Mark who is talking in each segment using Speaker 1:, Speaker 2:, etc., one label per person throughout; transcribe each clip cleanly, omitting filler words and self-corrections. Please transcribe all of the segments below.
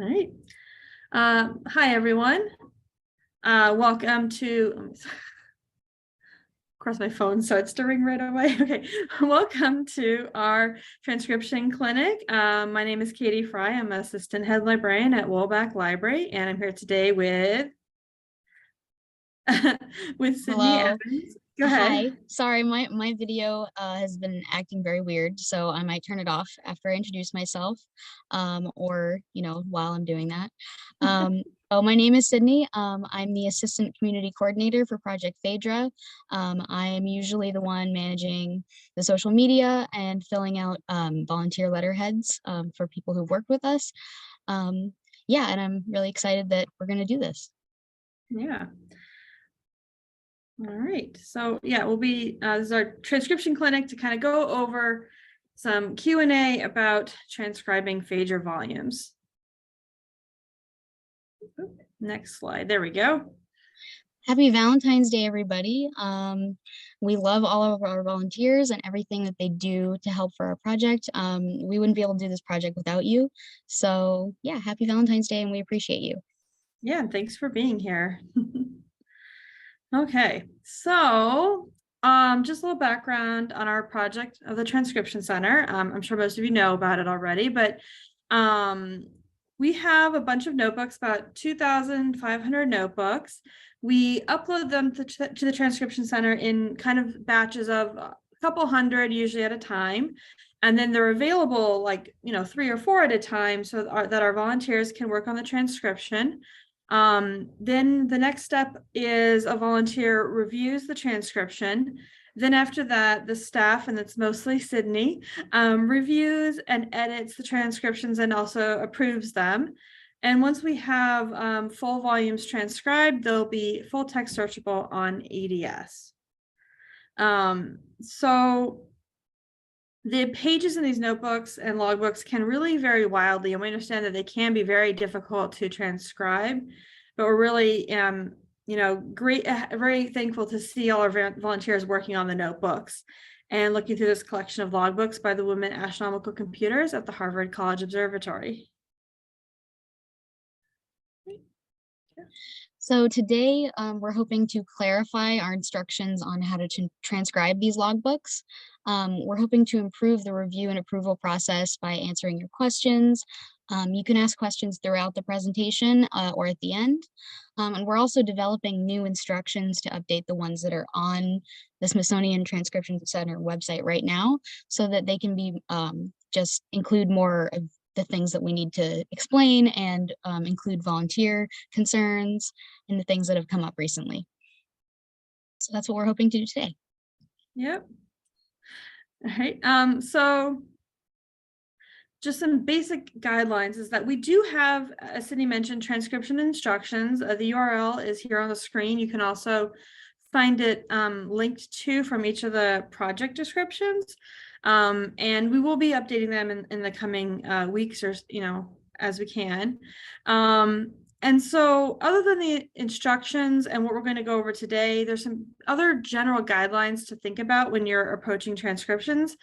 Speaker 1: right. Hi, everyone. Welcome to, of course, my phone starts to ring right away. Okay, welcome to our transcription clinic. My name is Katie Fry. I'm assistant head librarian at Woolbach Library, and I'm here today with Sydney
Speaker 2: Hello.
Speaker 1: Evans. Go
Speaker 2: Hi.
Speaker 1: ahead.
Speaker 2: Sorry, my video has been acting very weird, so I might turn it off after I introduce myself, or while I'm doing that. My name is Sydney. I'm the assistant community coordinator for Project PHaEDRA. I am usually the one managing the social media and filling out volunteer letterheads for people who've worked with us. Yeah, and I'm really excited that we're going to do this.
Speaker 1: Yeah. All right, so yeah, we'll be this is our transcription clinic to kind of go over some Q&A about transcribing PHaEDRA volumes. Next slide, there we go.
Speaker 2: Happy Valentine's Day, everybody. We love all of our volunteers and everything that they do to help for our project. We wouldn't be able to do this project without you. So yeah, happy Valentine's Day, and we appreciate you.
Speaker 1: Yeah, and thanks for being here. Okay, so just a little background on our project of the Transcription Center. I'm sure most of you know about it already, but we have a bunch of notebooks, about 2,500 notebooks. We upload them to the Transcription Center in kind of batches of a couple hundred, usually at a time. And then they're available like, 3 or 4 at a time so that our volunteers can work on the transcription. Then the next step is a volunteer reviews the transcription. Then after that, the staff, and it's mostly Sydney, reviews and edits the transcriptions and also approves them. And once we have full volumes transcribed, they'll be full text searchable on ADS. So the pages in these notebooks and logbooks can really vary wildly, and we understand that they can be very difficult to transcribe, but we're really very thankful to see all our volunteers working on the notebooks and looking through this collection of logbooks by the Women Astronomical Computers at the Harvard College Observatory.
Speaker 2: So today we're hoping to clarify our instructions on how to transcribe these logbooks. We're hoping to improve the review and approval process by answering your questions. You can ask questions throughout the presentation or at the end. And we're also developing new instructions to update the ones that are on the Smithsonian Transcription Center website right now, so that they can be just include more of the things that we need to explain and include volunteer concerns and the things that have come up recently. So that's what we're hoping to do today.
Speaker 1: Yep. All right. So just some basic guidelines is that we do have, as Sydney mentioned, transcription instructions. The URL is here on the screen. You can also find it linked to from each of the project descriptions. And we will be updating them in the coming weeks, or as we can. And so other than the instructions and what we're going to go over today, there's some other general guidelines to think about when you're approaching transcriptions.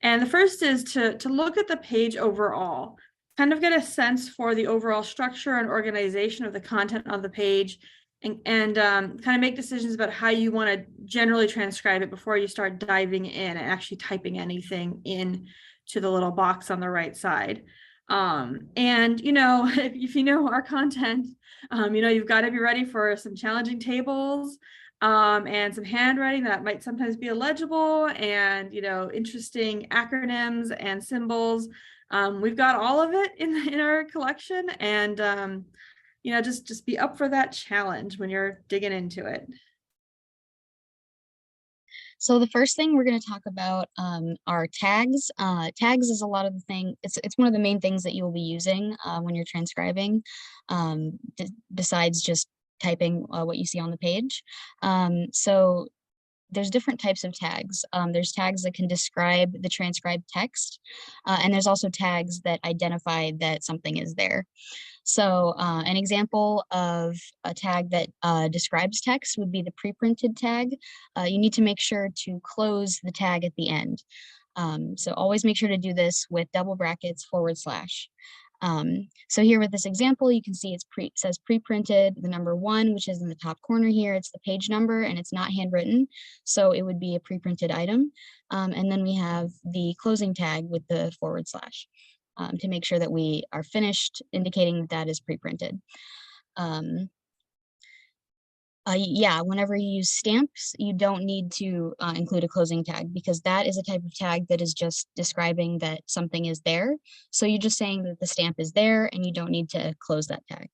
Speaker 1: And the first is to look at the page overall, kind of get a sense for the overall structure and organization of the content on the page, and kind of make decisions about how you want to generally transcribe it before you start diving in and actually typing anything in to the little box on the right side. And if you know our content, you've got to be ready for some challenging tables and some handwriting that might sometimes be illegible, and interesting acronyms and symbols. We've got all of it in our collection, and just be up for that challenge when you're digging into it.
Speaker 2: So the first thing we're going to talk about are tags. Tags is a lot of the thing. It's one of the main things that you will be using when you're transcribing, besides just typing what you see on the page. So there's different types of tags. There's tags that can describe the transcribed text, and there's also tags that identify that something is there. So an example of a tag that describes text would be the preprinted tag. You need to make sure to close the tag at the end. So always make sure to do this with double brackets /. So here with this example, you can see it says pre-printed, the number 1, which is in the top corner here, it's the page number and it's not handwritten. So it would be a pre-printed item. And then we have the closing tag with the / to make sure that we are finished, indicating that is pre-printed. Yeah, whenever you use stamps, you don't need to include a closing tag, because that is a type of tag that is just describing that something is there. So you're just saying that the stamp is there and you don't need to close that tag.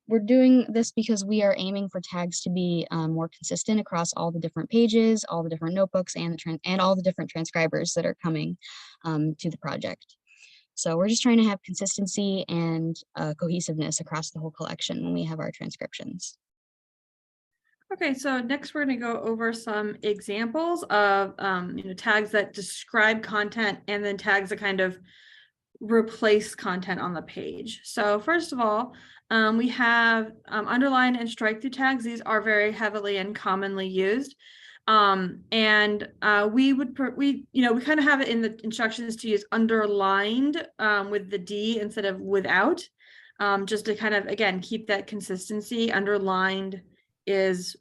Speaker 2: We're doing this because we are aiming for tags to be more consistent across all the different pages, all the different notebooks, and all the different transcribers that are coming to the project. So we're just trying to have consistency and cohesiveness across the whole collection when we have our transcriptions.
Speaker 1: Okay, so next we're going to go over some examples of tags that describe content and then tags that kind of replace content on the page. So first of all, we have underline and strike through tags. These are very heavily and commonly used. We kind of have it in the instructions to use underlined with the D instead of without, just to kind of, again, keep that consistency. Underlined is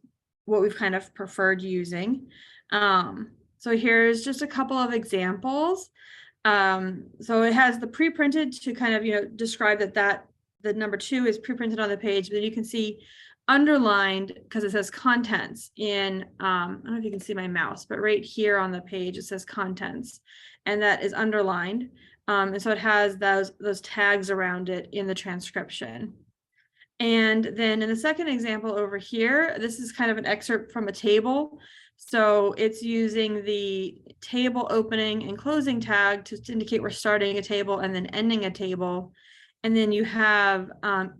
Speaker 1: what we've kind of preferred using. So here's just a couple of examples. So it has the pre-printed to kind of, describe that the number 2 is pre-printed on the page, but you can see underlined because it says contents in, I don't know if you can see my mouse, but right here on the page, it says contents, and that is underlined. And so it has those tags around it in the transcription. And then in the second example over here, this is kind of an excerpt from a table. So it's using the table opening and closing tag to indicate we're starting a table and then ending a table. And then you have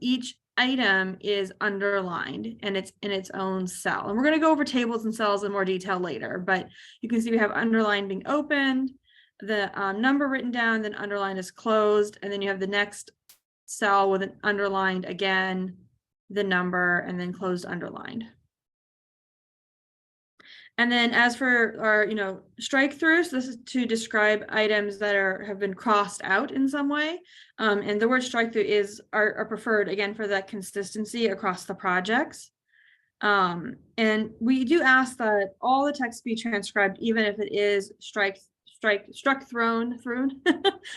Speaker 1: each item is underlined and it's in its own cell. And we're going to go over tables and cells in more detail later, but you can see we have underlined being opened, the number written down, then underlined is closed, and then you have the next cell with an underlined again, the number, and then closed underlined. And then as for our, strike through, so this is to describe items that have been crossed out in some way. And the word strike through is our preferred, again, for that consistency across the projects. And we do ask that all the text be transcribed, even if it is struck, thrown,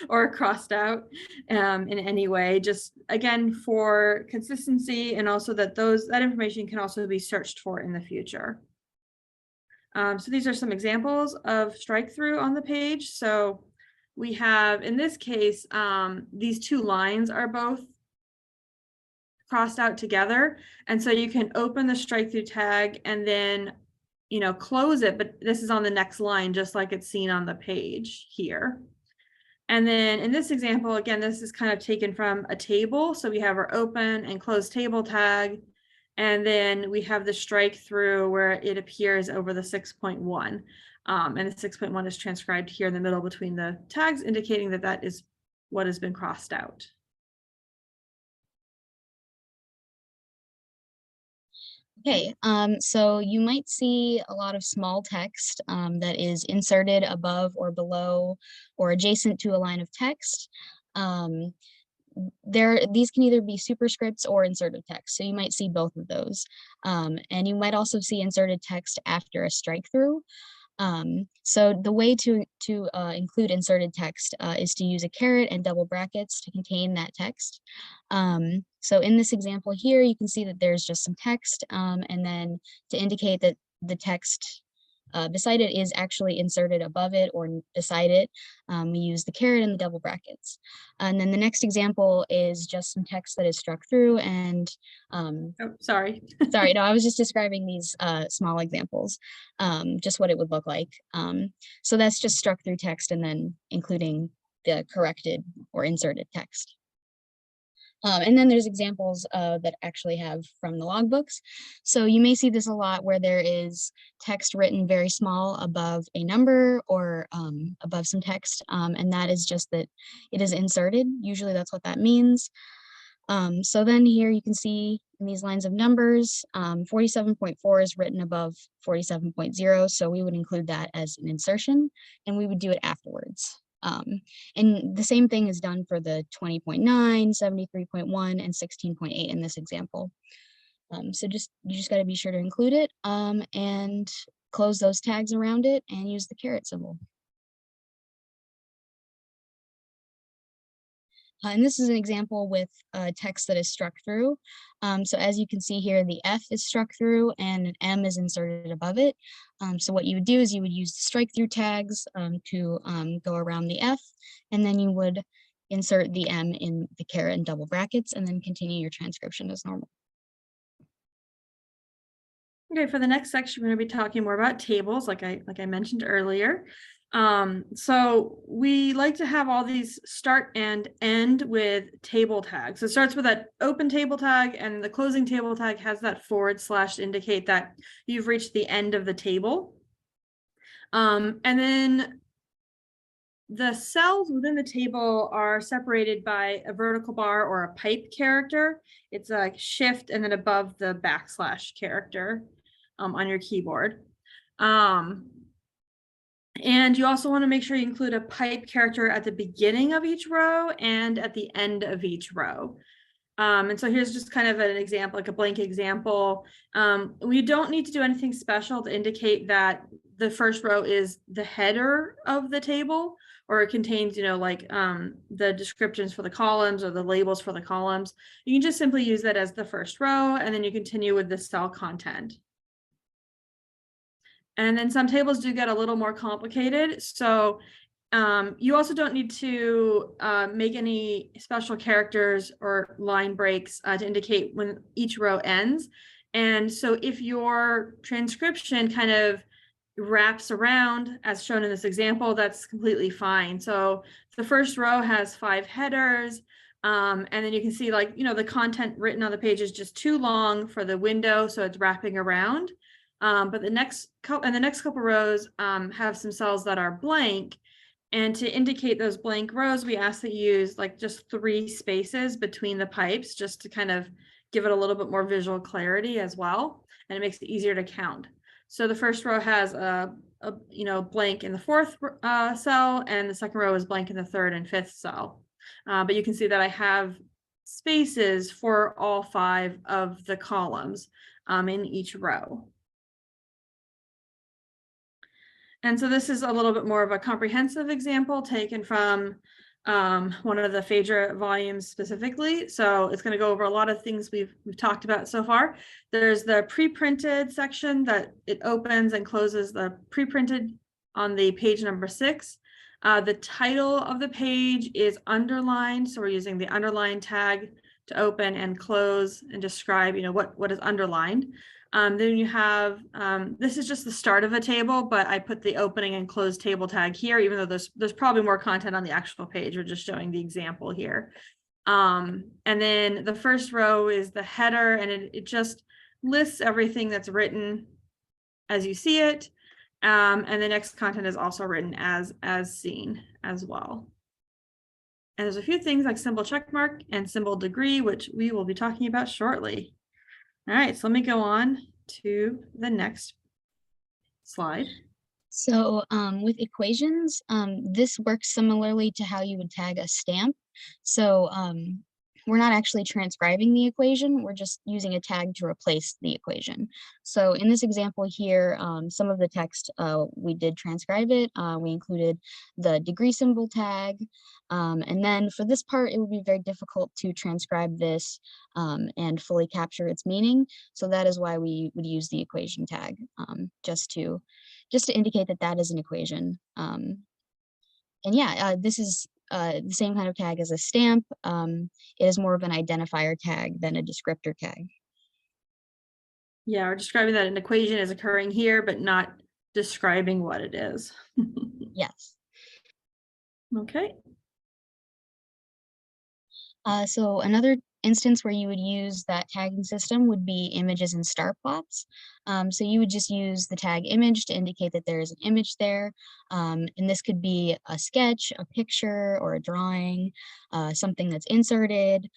Speaker 1: or crossed out in any way, just again for consistency, and also that that information can also be searched for in the future. So these are some examples of strike through on the page. So we have, in this case, these 2 lines are both crossed out together, and so you can open the strike through tag and then close it, but this is on the next line, just like it's seen on the page here. And then in this example, again, this is kind of taken from a table. So we have our open and close table tag, and then we have the strike through where it appears over the 6.1. And the 6.1 is transcribed here in the middle between the tags, indicating that is what has been crossed out.
Speaker 2: Okay, so you might see a lot of small text that is inserted above or below or adjacent to a line of text. These can either be superscripts or inserted text, so you might see both of those. And you might also see inserted text after a strike through. So the way to include inserted text is to use a caret and double brackets to contain that text. So in this example here, you can see that there's just some text, and then to indicate that the text beside it is actually inserted above it or beside it, we use the caret and the double brackets. And then the next example is just some text that is struck through, and
Speaker 1: oh, sorry.
Speaker 2: sorry, no, I was just describing these small examples, just what it would look like. So that's just struck through text and then including the corrected or inserted text. And then there's examples that actually have from the logbooks. So you may see this a lot where there is text written very small above a number or above some text. And that is just that it is inserted. Usually that's what that means. So then here you can see in these lines of numbers, 47.4 is written above 47.0. So we would include that as an insertion, and we would do it afterwards. And the same thing is done for the 20.9, 73.1, and 16.8 in this example. So you just got to be sure to include it and close those tags around it and use the caret symbol. And this is an example with text that is struck through. So as you can see here, the F is struck through and an M is inserted above it. So what you would do is you would use the strike through tags to go around the F, and then you would insert the M in the caret in double brackets and then continue your transcription as normal.
Speaker 1: Okay, for the next section, we're going to be talking more about tables, like I mentioned earlier. So we like to have all these start and end with table tags. So it starts with that open table tag, and the closing table tag has that / to indicate that you've reached the end of the table. And then the cells within the table are separated by a vertical bar or a pipe character. It's a shift and then above the / character on your keyboard. And you also want to make sure you include a pipe character at the beginning of each row and at the end of each row. And so here's just kind of an example, like a blank example. We don't need to do anything special to indicate that the first row is the header of the table, or it contains, like the descriptions for the columns or the labels for the columns. You can just simply use that as the first row, and then you continue with the cell content. And then some tables do get a little more complicated. So you also don't need to make any special characters or line breaks to indicate when each row ends. And so if your transcription kind of wraps around, as shown in this example, that's completely fine. So the first row has 5 headers. And then you can see, like, the content written on the page is just too long for the window, so it's wrapping around. But the next couple rows have some cells that are blank. And to indicate those blank rows, we ask that you use like just 3 spaces between the pipes, just to kind of give it a little bit more visual clarity as well. And it makes it easier to count. So the first row has a blank in the 4th cell, and the second row is blank in the 3rd and 5th cell. But you can see that I have spaces for all 5 of the columns in each row. And so this is a little bit more of a comprehensive example taken from one of the PHaEDRA volumes specifically. So it's going to go over a lot of things we've talked about so far. There's the pre-printed section that it opens and closes the pre-printed on the page number 6. The title of the page is underlined, so we're using the underline tag to open and close and describe, what is underlined. Then you have, this is just the start of a table, but I put the opening and close table tag here, even though there's probably more content on the actual page. We're just showing the example here. And then the first row is the header, and it just lists everything that's written as you see it. And the next content is also written as seen as well. And there's a few things like symbol checkmark and symbol degree, which we will be talking about shortly. All right, so let me go on to the next slide.
Speaker 2: So with equations, this works similarly to how you would tag a stamp. So we're not actually transcribing the equation, we're just using a tag to replace the equation. So in this example here, some of the text, we did transcribe it. We included the degree symbol tag. And then for this part, it would be very difficult to transcribe this and fully capture its meaning. So that is why we would use the equation tag, just to indicate that that is an equation. And yeah, this is the same kind of tag as a stamp. It is more of an identifier tag than a descriptor tag.
Speaker 1: Yeah, we're describing that an equation is occurring here, but not describing what it is.
Speaker 2: Yes.
Speaker 1: Okay.
Speaker 2: So another instance where you would use that tagging system would be images and star plots. So you would just use the tag image to indicate that there is an image there. And this could be a sketch, a picture, or a drawing, something that's inserted,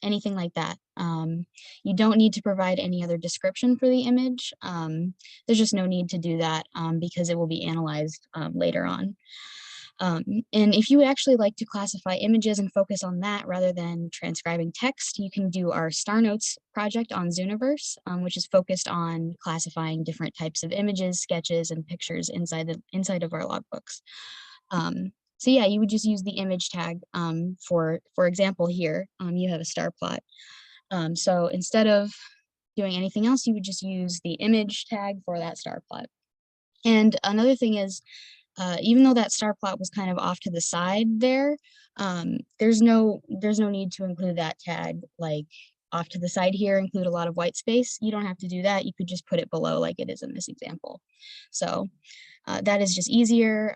Speaker 2: anything like that. You don't need to provide any other description for the image. There's just no need to do that because it will be analyzed later on. And if you would actually like to classify images and focus on that rather than transcribing text, you can do our Star Notes project on Zooniverse, which is focused on classifying different types of images, sketches, and pictures inside of our logbooks. So yeah, you would just use the image tag. For example, here you have a star plot. So instead of doing anything else, you would just use the image tag for that star plot. And another thing is, even though that star plot was kind of off to the side there, there's no need to include that tag like off to the side here, include a lot of white space. You don't have to do that. You could just put it below like it is in this example. So that is just easier,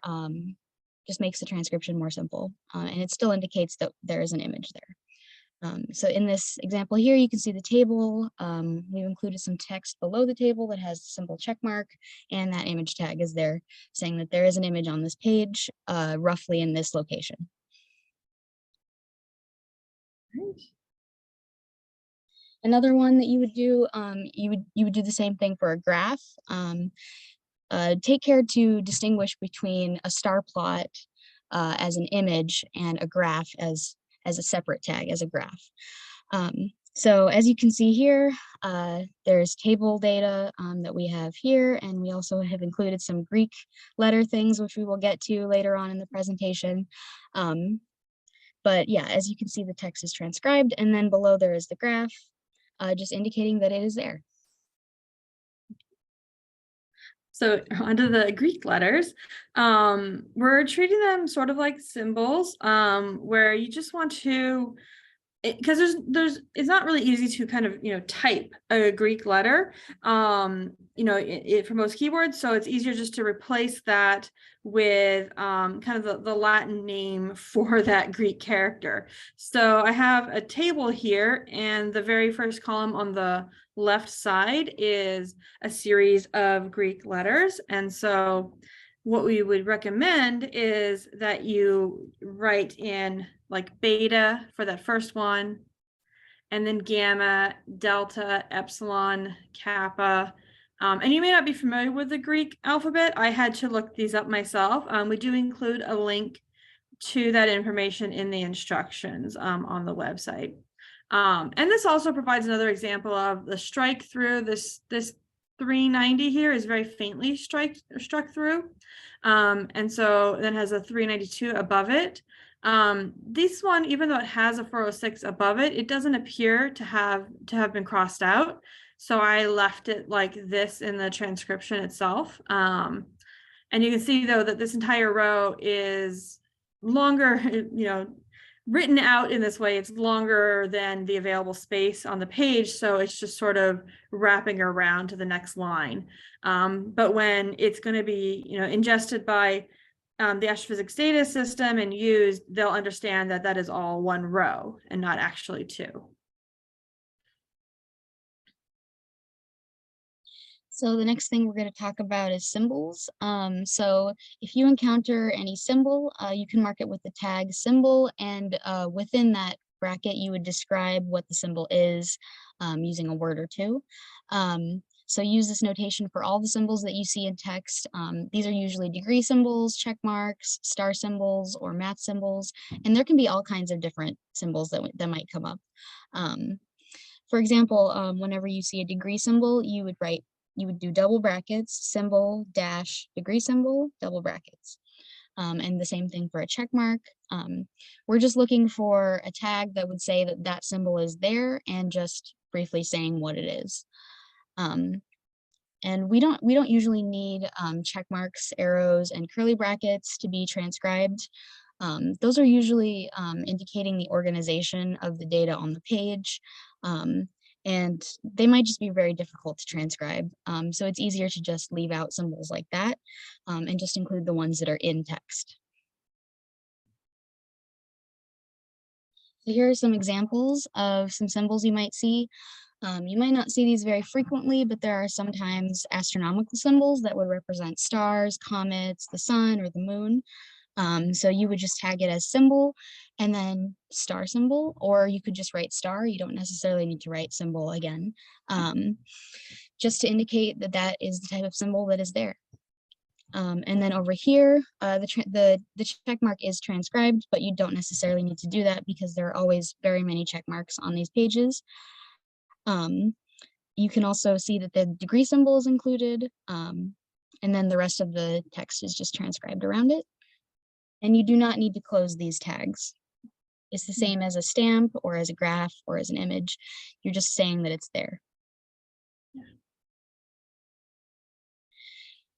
Speaker 2: just makes the transcription more simple, and it still indicates that there is an image there. So in this example here, you can see the table. We've included some text below the table that has the symbol check mark, and that image tag is there saying that there is an image on this page, roughly in this location. Another one that you would do, you would do the same thing for a graph. Take care to distinguish between a star plot as an image and a graph as a separate tag, as a graph. So as you can see here, there's table data that we have here, and we also have included some Greek letter things, which we will get to later on in the presentation. But yeah, as you can see, the text is transcribed, and then below there is the graph, just indicating that it is there.
Speaker 1: So under the Greek letters, we're treating them sort of like symbols, where you just want to, because it's not really easy to kind of, type a Greek letter, for most keywords. So it's easier just to replace that with kind of the Latin name for that Greek character. So I have a table here, and the very first column on the left side is a series of Greek letters. And so what we would recommend is that you write in like beta for that first one, and then gamma, delta, epsilon, kappa. And you may not be familiar with the Greek alphabet. I had to look these up myself. We do include a link to that information in the instructions on the website. And this also provides another example of the strike through. This 390 here is very faintly struck through. And so then has a 392 above it. This one, even though it has a 406 above it, it doesn't appear to have been crossed out. So I left it like this in the transcription itself. And you can see though that this entire row is longer, written out in this way. It's longer than the available space on the page. So it's just sort of wrapping around to the next line. But when it's going to be, ingested by the astrophysics data system and used, they'll understand that that is all one row and not actually two.
Speaker 2: So the next thing we're going to talk about is symbols. So if you encounter any symbol, you can mark it with the tag symbol, and within that bracket, you would describe what the symbol is using a word or two. So use this notation for all the symbols that you see in text. These are usually degree symbols, check marks, star symbols, or math symbols, and there can be all kinds of different symbols that might come up. For example, whenever you see a degree symbol, you would do double brackets, symbol dash degree symbol, double brackets. And the same thing for a check mark. We're just looking for a tag that would say that that symbol is there, and just briefly saying what it is. And we don't usually need check marks, arrows, and curly brackets to be transcribed. Those are usually indicating the organization of the data on the page. And they might just be very difficult to transcribe. So it's easier to just leave out symbols like that and just include the ones that are in text. So here are some examples of some symbols you might see. You might not see these very frequently, but there are sometimes astronomical symbols that would represent stars, comets, the sun, or the moon. So you would just tag it as symbol and then star symbol, or you could just write star. You don't necessarily need to write symbol again, just to indicate that that is the type of symbol that is there. And then over here, the check mark is transcribed, but you don't necessarily need to do that because there are always very many check marks on these pages. You can also see that the degree symbol is included, and then the rest of the text is just transcribed around it. And you do not need to close these tags. It's the same as a stamp or as a graph or as an image. You're just saying that it's there.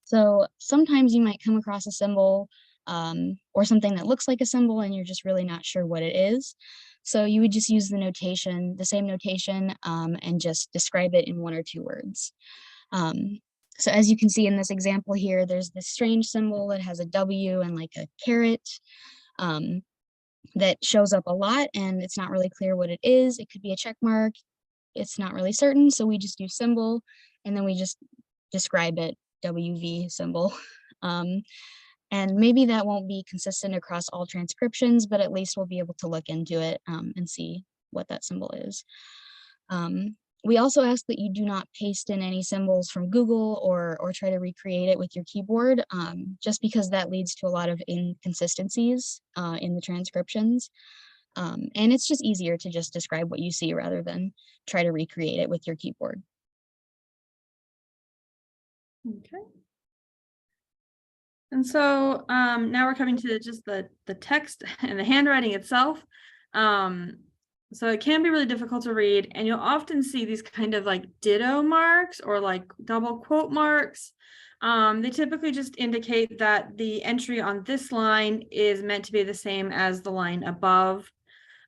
Speaker 2: So sometimes you might come across a symbol or something that looks like a symbol and you're just really not sure what it is. So you would just use the notation, the same notation, and just describe it in 1 or 2 words. So as you can see in this example here, there's this strange symbol that has a W and like a caret that shows up a lot, and it's not really clear what it is. It could be a check mark. It's not really certain. So we just do symbol and then we just describe it, WV symbol. And maybe that won't be consistent across all transcriptions, but at least we'll be able to look into it and see what that symbol is. We also ask that you do not paste in any symbols from Google or try to recreate it with your keyboard, just because that leads to a lot of inconsistencies in the transcriptions. And it's just easier to just describe what you see rather than try to recreate it with your keyboard.
Speaker 1: Okay. And so now we're coming to just the text and the handwriting itself. So it can be really difficult to read, and you'll often see these kind of like ditto marks or like double quote marks. They typically just indicate that the entry on this line is meant to be the same as the line above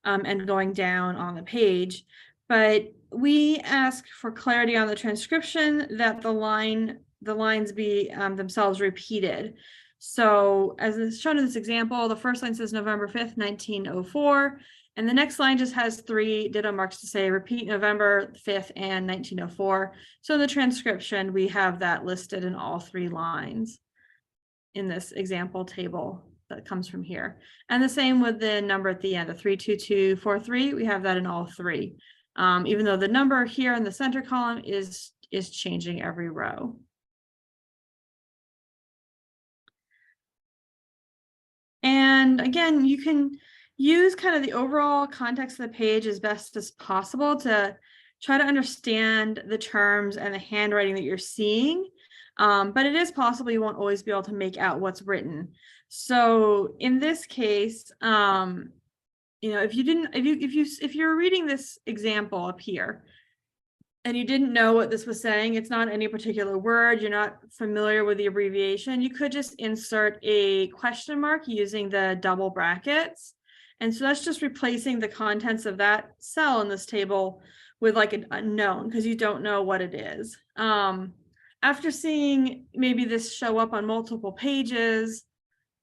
Speaker 1: and going down on the page. But we ask for clarity on the transcription that the lines be themselves repeated. So as is shown in this example, the first line says November 5th, 1904. And the next line just has 3 ditto marks to say repeat November 5th and 1904. So in the transcription, we have that listed in all 3 lines in this example table that comes from here. And the same with the number at the end, the 32243, we have that in all 3. Even though the number here in the center column is changing every row. And again, you can use kind of the overall context of the page as best as possible to try to understand the terms and the handwriting that you're seeing. But it is possible you won't always be able to make out what's written. So in this case, you know, if you're reading this example up here and you didn't know what this was saying, it's not any particular word, you're not familiar with the abbreviation, you could just insert a question mark using the double brackets. And so that's just replacing the contents of that cell in this table with like an unknown, because you don't know what it is. After seeing maybe this show up on multiple pages,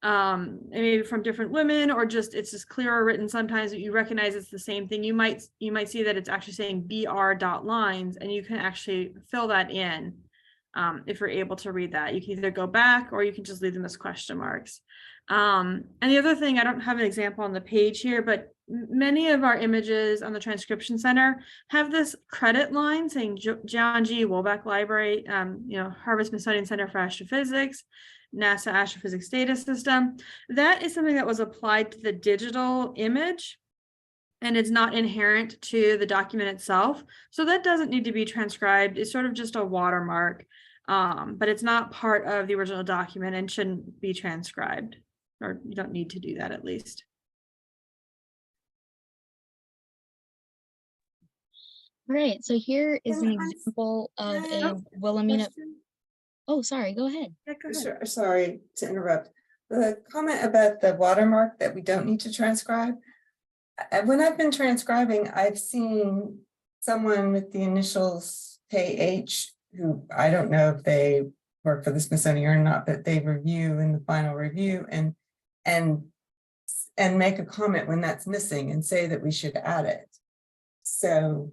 Speaker 1: maybe from different women, or just it's just clearer written sometimes that you recognize it's the same thing, you might see that it's actually saying br.lines, and you can actually fill that in if you're able to read that. You can either go back or you can just leave them as question marks. And the other thing, I don't have an example on the page here, but many of our images on the Transcription Center have this credit line saying John G. Wolbach Library, you know, Harvard-Smithsonian Center for Astrophysics, NASA Astrophysics Data System. That is something that was applied to the digital image, and it's not inherent to the document itself. So that doesn't need to be transcribed. It's sort of just a watermark, but it's not part of the original document and shouldn't be transcribed, or you don't need to do that at least.
Speaker 2: All right, so here is an example of a Wilhelmina. Oh, sorry, go ahead.
Speaker 1: Yeah, go ahead.
Speaker 3: Sorry to interrupt. The comment about the watermark that we don't need to transcribe. When I've been transcribing, I've seen someone with the initials KH, who I don't know if they work for the Smithsonian or not, but they review in the final review and make a comment when that's missing and say that we should add it. So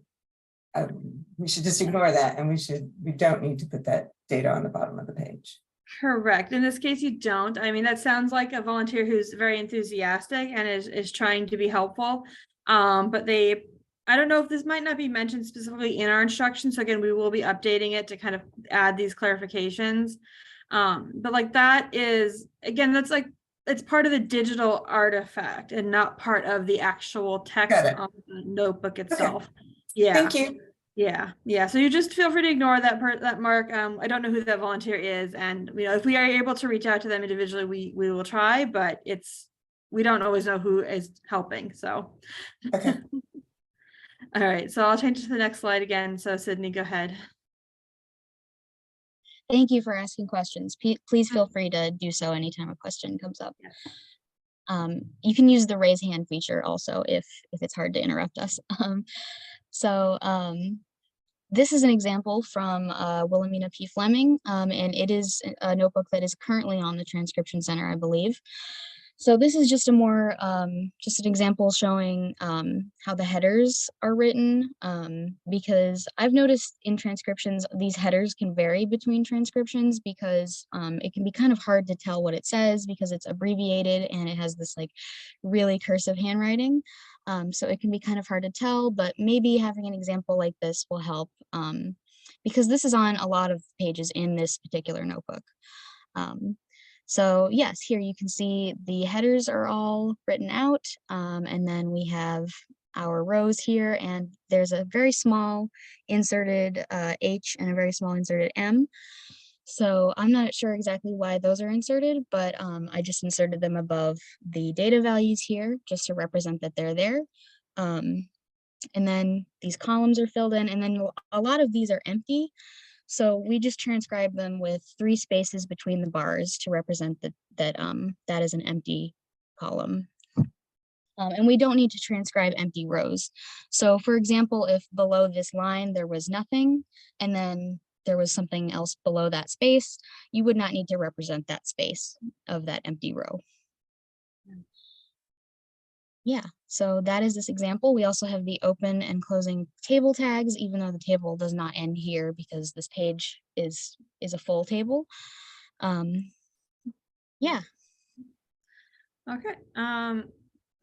Speaker 3: we should just ignore that, and we don't need to put that data on the bottom of the page.
Speaker 1: Correct. In this case, you don't. I mean, that sounds like a volunteer who's very enthusiastic and is trying to be helpful. But I don't know if this might not be mentioned specifically in our instructions. So again, we will be updating it to kind of add these clarifications. But like that is, again, that's like, it's part of the digital artifact and not part of the actual text
Speaker 3: Got it.
Speaker 1: on the notebook itself. Yeah.
Speaker 3: Thank you.
Speaker 1: Yeah. So you just feel free to ignore that mark. I don't know who that volunteer is, and if we are able to reach out to them individually, we will try. But we don't always know who is helping. So.
Speaker 3: Okay.
Speaker 1: All right. So I'll change to the next slide again. So Sydney, go ahead.
Speaker 2: Thank you for asking questions. Please feel free to do so anytime a question comes up. You can use the raise hand feature also if it's hard to interrupt us. This is an example from Wilhelmina P. Fleming, and it is a notebook that is currently on the Transcription Center, I believe. So this is just just an example showing how the headers are written, because I've noticed in transcriptions, these headers can vary between transcriptions because it can be kind of hard to tell what it says because it's abbreviated and it has this like really cursive handwriting. So it can be kind of hard to tell, but maybe having an example like this will help because this is on a lot of pages in this particular notebook. So yes, here you can see the headers are all written out, and then we have our rows here, and there's a very small inserted H and a very small inserted M. So I'm not sure exactly why those are inserted, but I just inserted them above the data values here just to represent that they're there. And then these columns are filled in, and then a lot of these are empty. So we just transcribe them with 3 spaces between the bars to represent that is an empty column. And we don't need to transcribe empty rows. So for example, if below this line there was nothing, and then there was something else below that space, you would not need to represent that space of that empty row. Yeah, so that is this example. We also have the open and closing table tags, even though the table does not end here because this page is a full table. Yeah.
Speaker 1: Okay.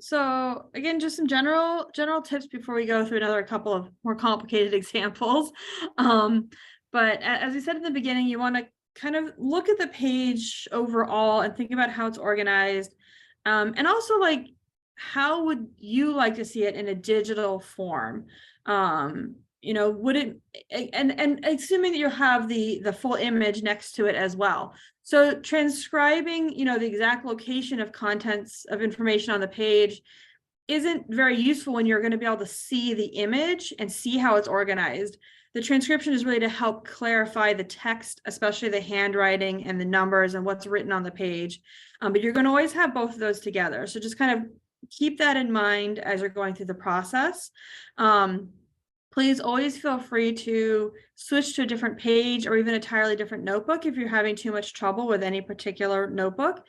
Speaker 1: So again, just some general tips before we go through another couple of more complicated examples. But as we said in the beginning, you want to kind of look at the page overall and think about how it's organized. And also like, how would you like to see it in a digital form? Would it, and assuming that you have the full image next to it as well. So transcribing, the exact location of contents of information on the page isn't very useful when you're going to be able to see the image and see how it's organized. The transcription is really to help clarify the text, especially the handwriting and the numbers and what's written on the page. But you're going to always have both of those together. So just kind of keep that in mind as you're going through the process. Please always feel free to switch to a different page or even entirely different notebook if you're having too much trouble with any particular notebook.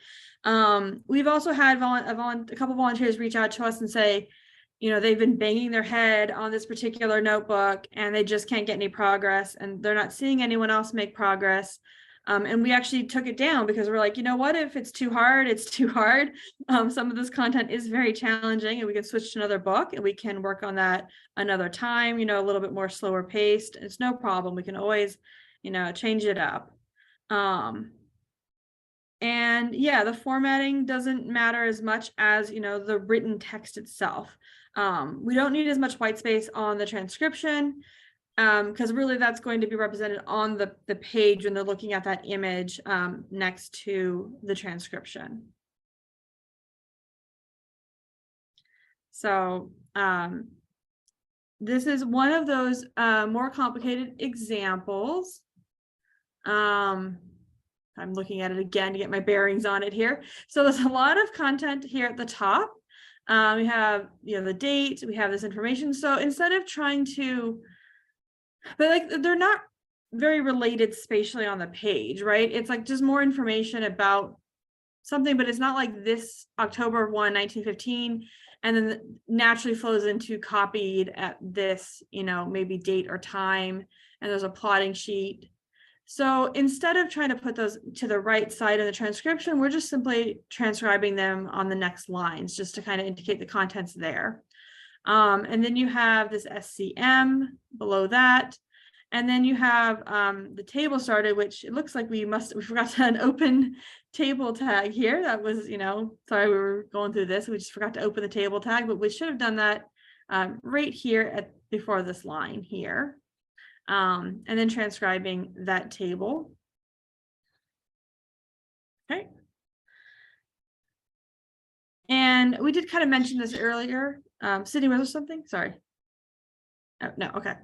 Speaker 1: We've also had a couple volunteers reach out to us and say, they've been banging their head on this particular notebook and they just can't get any progress and they're not seeing anyone else make progress. And we actually took it down because we're like, what, if it's too hard, it's too hard. Some of this content is very challenging and we can switch to another book and we can work on that another time, a little bit more slower paced. It's no problem. We can always, change it up. And yeah, the formatting doesn't matter as much as, the written text itself. We don't need as much white space on the transcription. Because really that's going to be represented on the page when they're looking at that image next to the transcription. So this is one of those more complicated examples. I'm looking at it again to get my bearings on it here. So there's a lot of content here at the top. We have the date, we have this information. So instead of trying to, but like they're not very related spatially on the page, right? It's like just more information about something, but it's not like this October 1, 1915, and then naturally flows into copied at this, maybe date or time, and there's a plotting sheet. So instead of trying to put those to the right side of the transcription, we're just simply transcribing them on the next lines just to kind of indicate the contents there. And then you have this SCM below that. And then you have the table started, which it looks like we forgot to an open table tag here. That was, sorry, we were going through this. We just forgot to open the table tag, but we should have done that right here before this line here. And then transcribing that table. Okay. And we did kind of mention this earlier. Sydney, was there something? Sorry. Oh, no, okay.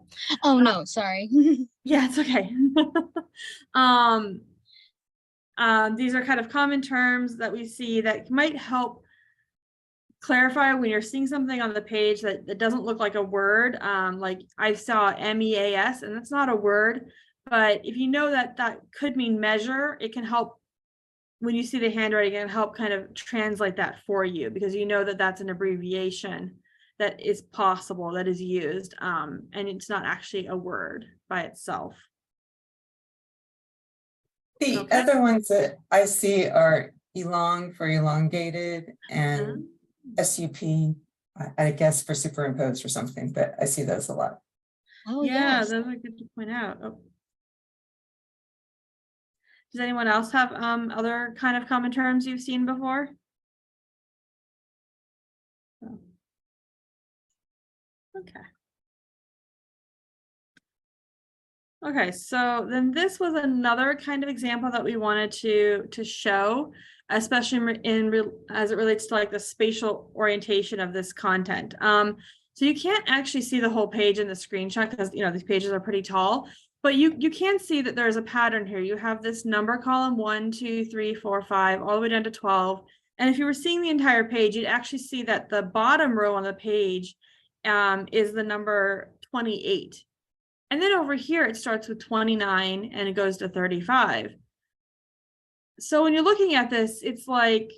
Speaker 2: Oh, no, sorry.
Speaker 1: Yeah, it's okay. These are kind of common terms that we see that might help clarify when you're seeing something on the page that doesn't look like a word. Like I saw MEAS, and that's not a word, but if you know that that could mean measure, it can help when you see the handwriting and help kind of translate that for you, because you know that that's an abbreviation that is possible, that is used, and it's not actually a word by itself.
Speaker 3: The other ones that I see are elong for elongated and SUP, I guess for superimposed or something, but I see those a lot.
Speaker 2: Oh,
Speaker 1: Yeah,
Speaker 2: yes.
Speaker 1: those are good to point out. Oh. Does anyone else have other kind of common terms you've seen before? Oh. Okay. Okay, so then this was another kind of example that we wanted to show, especially as it relates to like the spatial orientation of this content. So you can't actually see the whole page in the screenshot because these pages are pretty tall, but you can see that there's a pattern here. You have this number column 1, 2, 3, 4, 5, all the way down to 12. And if you were seeing the entire page, you'd actually see that the bottom row on the page is the number 28. And then over here, it starts with 29 and it goes to 35. So when you're looking at this, it's like,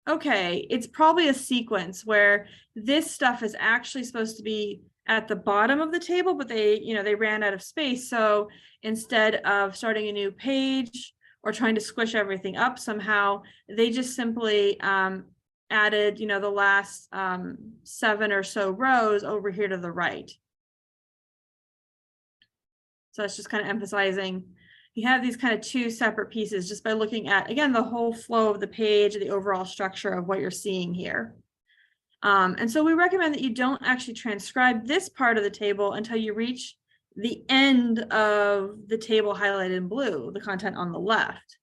Speaker 1: okay, it's probably a sequence where this stuff is actually supposed to be at the bottom of the table, but they ran out of space. So instead of starting a new page or trying to squish everything up somehow, they just simply added, the last 7 or so rows over here to the right. So that's just kind of emphasizing you have these kind of two separate pieces just by looking at, again, the whole flow of the page, the overall structure of what you're seeing here. And so we recommend that you don't actually transcribe this part of the table until you reach the end of the table highlighted in blue, the content on the left.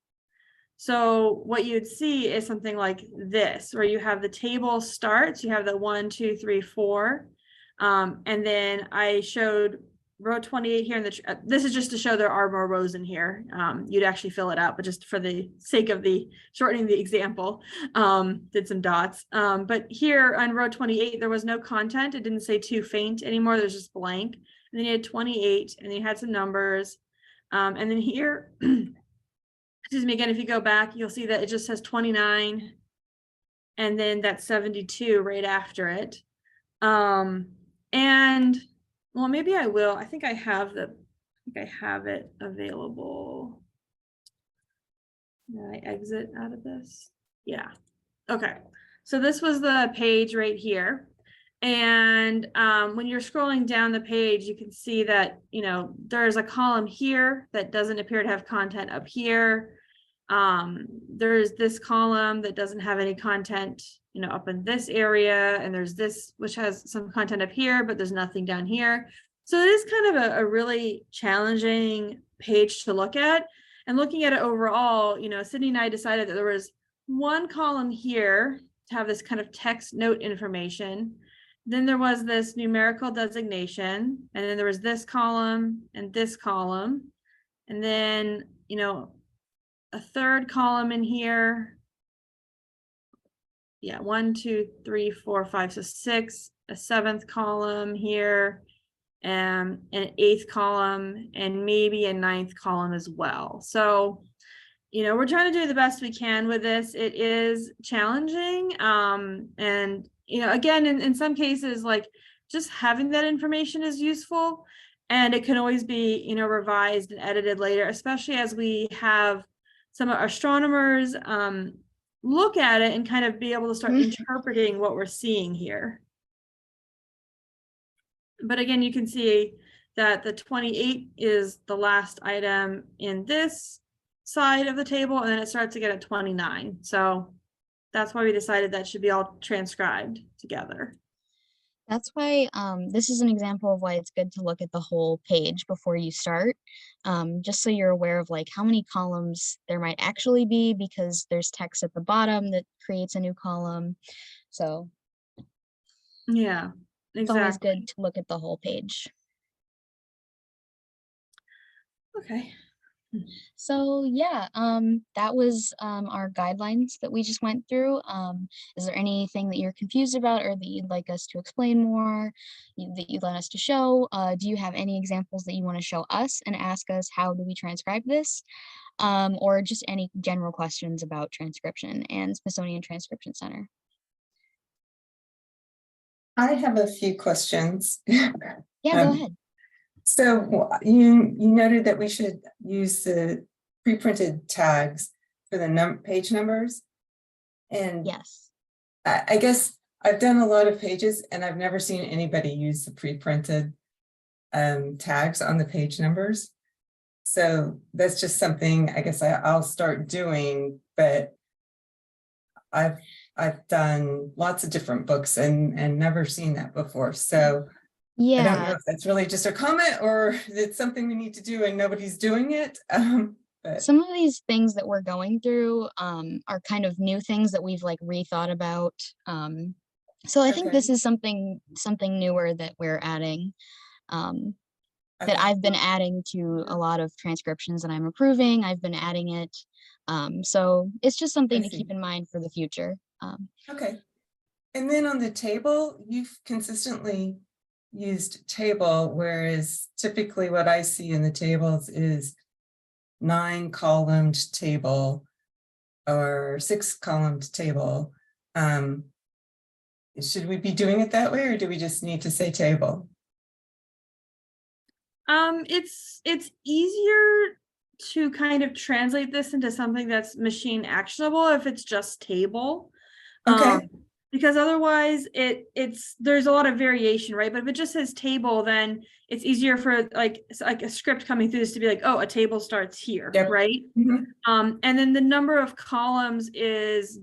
Speaker 1: So what you'd see is something like this, where you have the table starts, you have the 1, 2, 3, 4. And then I showed row 28 here, and this is just to show there are more rows in here. You'd actually fill it out, but just for the sake of shortening the example, did some dots. But here on row 28, there was no content. It didn't say too faint anymore. There's just blank. And then you had 28, and then you had some numbers. And then here, excuse me, again, if you go back, you'll see that it just says 29, and then that's 72 right after it. And well, maybe I will. I think I have it available. Did I exit out of this? Yeah. Okay. So this was the page right here. And when you're scrolling down the page, you can see that, there's a column here that doesn't appear to have content up here. There's this column that doesn't have any content, up in this area, and there's this which has some content up here, but there's nothing down here. So it is kind of a really challenging page to look at. And looking at it overall, Sydney and I decided that there was one column here to have this kind of text note information. Then there was this numerical designation, and then there was this column and this column, and then a third column in here. Yeah, 1, 2, 3, 4, 5, so 6, a 7th column here, and an 8th column, and maybe a 9th column as well. So, we're trying to do the best we can with this. It is challenging. And, again, in some cases, like just having that information is useful, and it can always be, revised and edited later, especially as we have some of our astronomers look at it and kind of be able to start interpreting what we're seeing here. But again, you can see, that the 28 is the last item in this side of the table, and then it starts again at 29. So that's why we decided that should be all transcribed together.
Speaker 2: That's why this is an example of why it's good to look at the whole page before you start, just so you're aware of like how many columns there might actually be, because there's text at the bottom that creates a new column. So
Speaker 1: Yeah,
Speaker 2: it's always
Speaker 1: exactly.
Speaker 2: good to look at the whole page.
Speaker 1: Okay.
Speaker 2: So yeah, that was our guidelines that we just went through. Is there anything that you're confused about or that you'd like us to explain more, that you'd like us to show? Do you have any examples that you want to show us and ask us how do we transcribe this? Or just any general questions about transcription and Smithsonian Transcription Center?
Speaker 3: I have a few questions.
Speaker 2: Yeah, go ahead.
Speaker 3: So you noted that we should use the pre-printed tags for the page numbers. And
Speaker 2: Yes.
Speaker 3: I guess I've done a lot of pages and I've never seen anybody use the pre-printed tags on the page numbers. So that's just something I guess I'll start doing, but I've done lots of different books and never seen that before. So
Speaker 2: yeah,
Speaker 3: I don't know if that's really just a comment or it's something we need to do and nobody's doing it. But
Speaker 2: some of these things that we're going through are kind of new things that we've like rethought about. So I think this is something newer that we're adding, that I've been adding to a lot of transcriptions that I'm approving. I've been adding it. So it's just something to keep in mind for the future.
Speaker 3: Okay. And then on the table, you've consistently used table, whereas typically what I see in the tables is 9-columned table or 6-columned table. Should we be doing it that way, or do we just need to say table?
Speaker 1: It's easier to kind of translate this into something that's machine actionable if it's just table.
Speaker 3: Okay.
Speaker 1: Because otherwise there's a lot of variation, right? But if it just says table, then it's easier for like a script coming through this to be like, oh, a table starts here,
Speaker 3: Yep.
Speaker 1: right? And then the number of columns is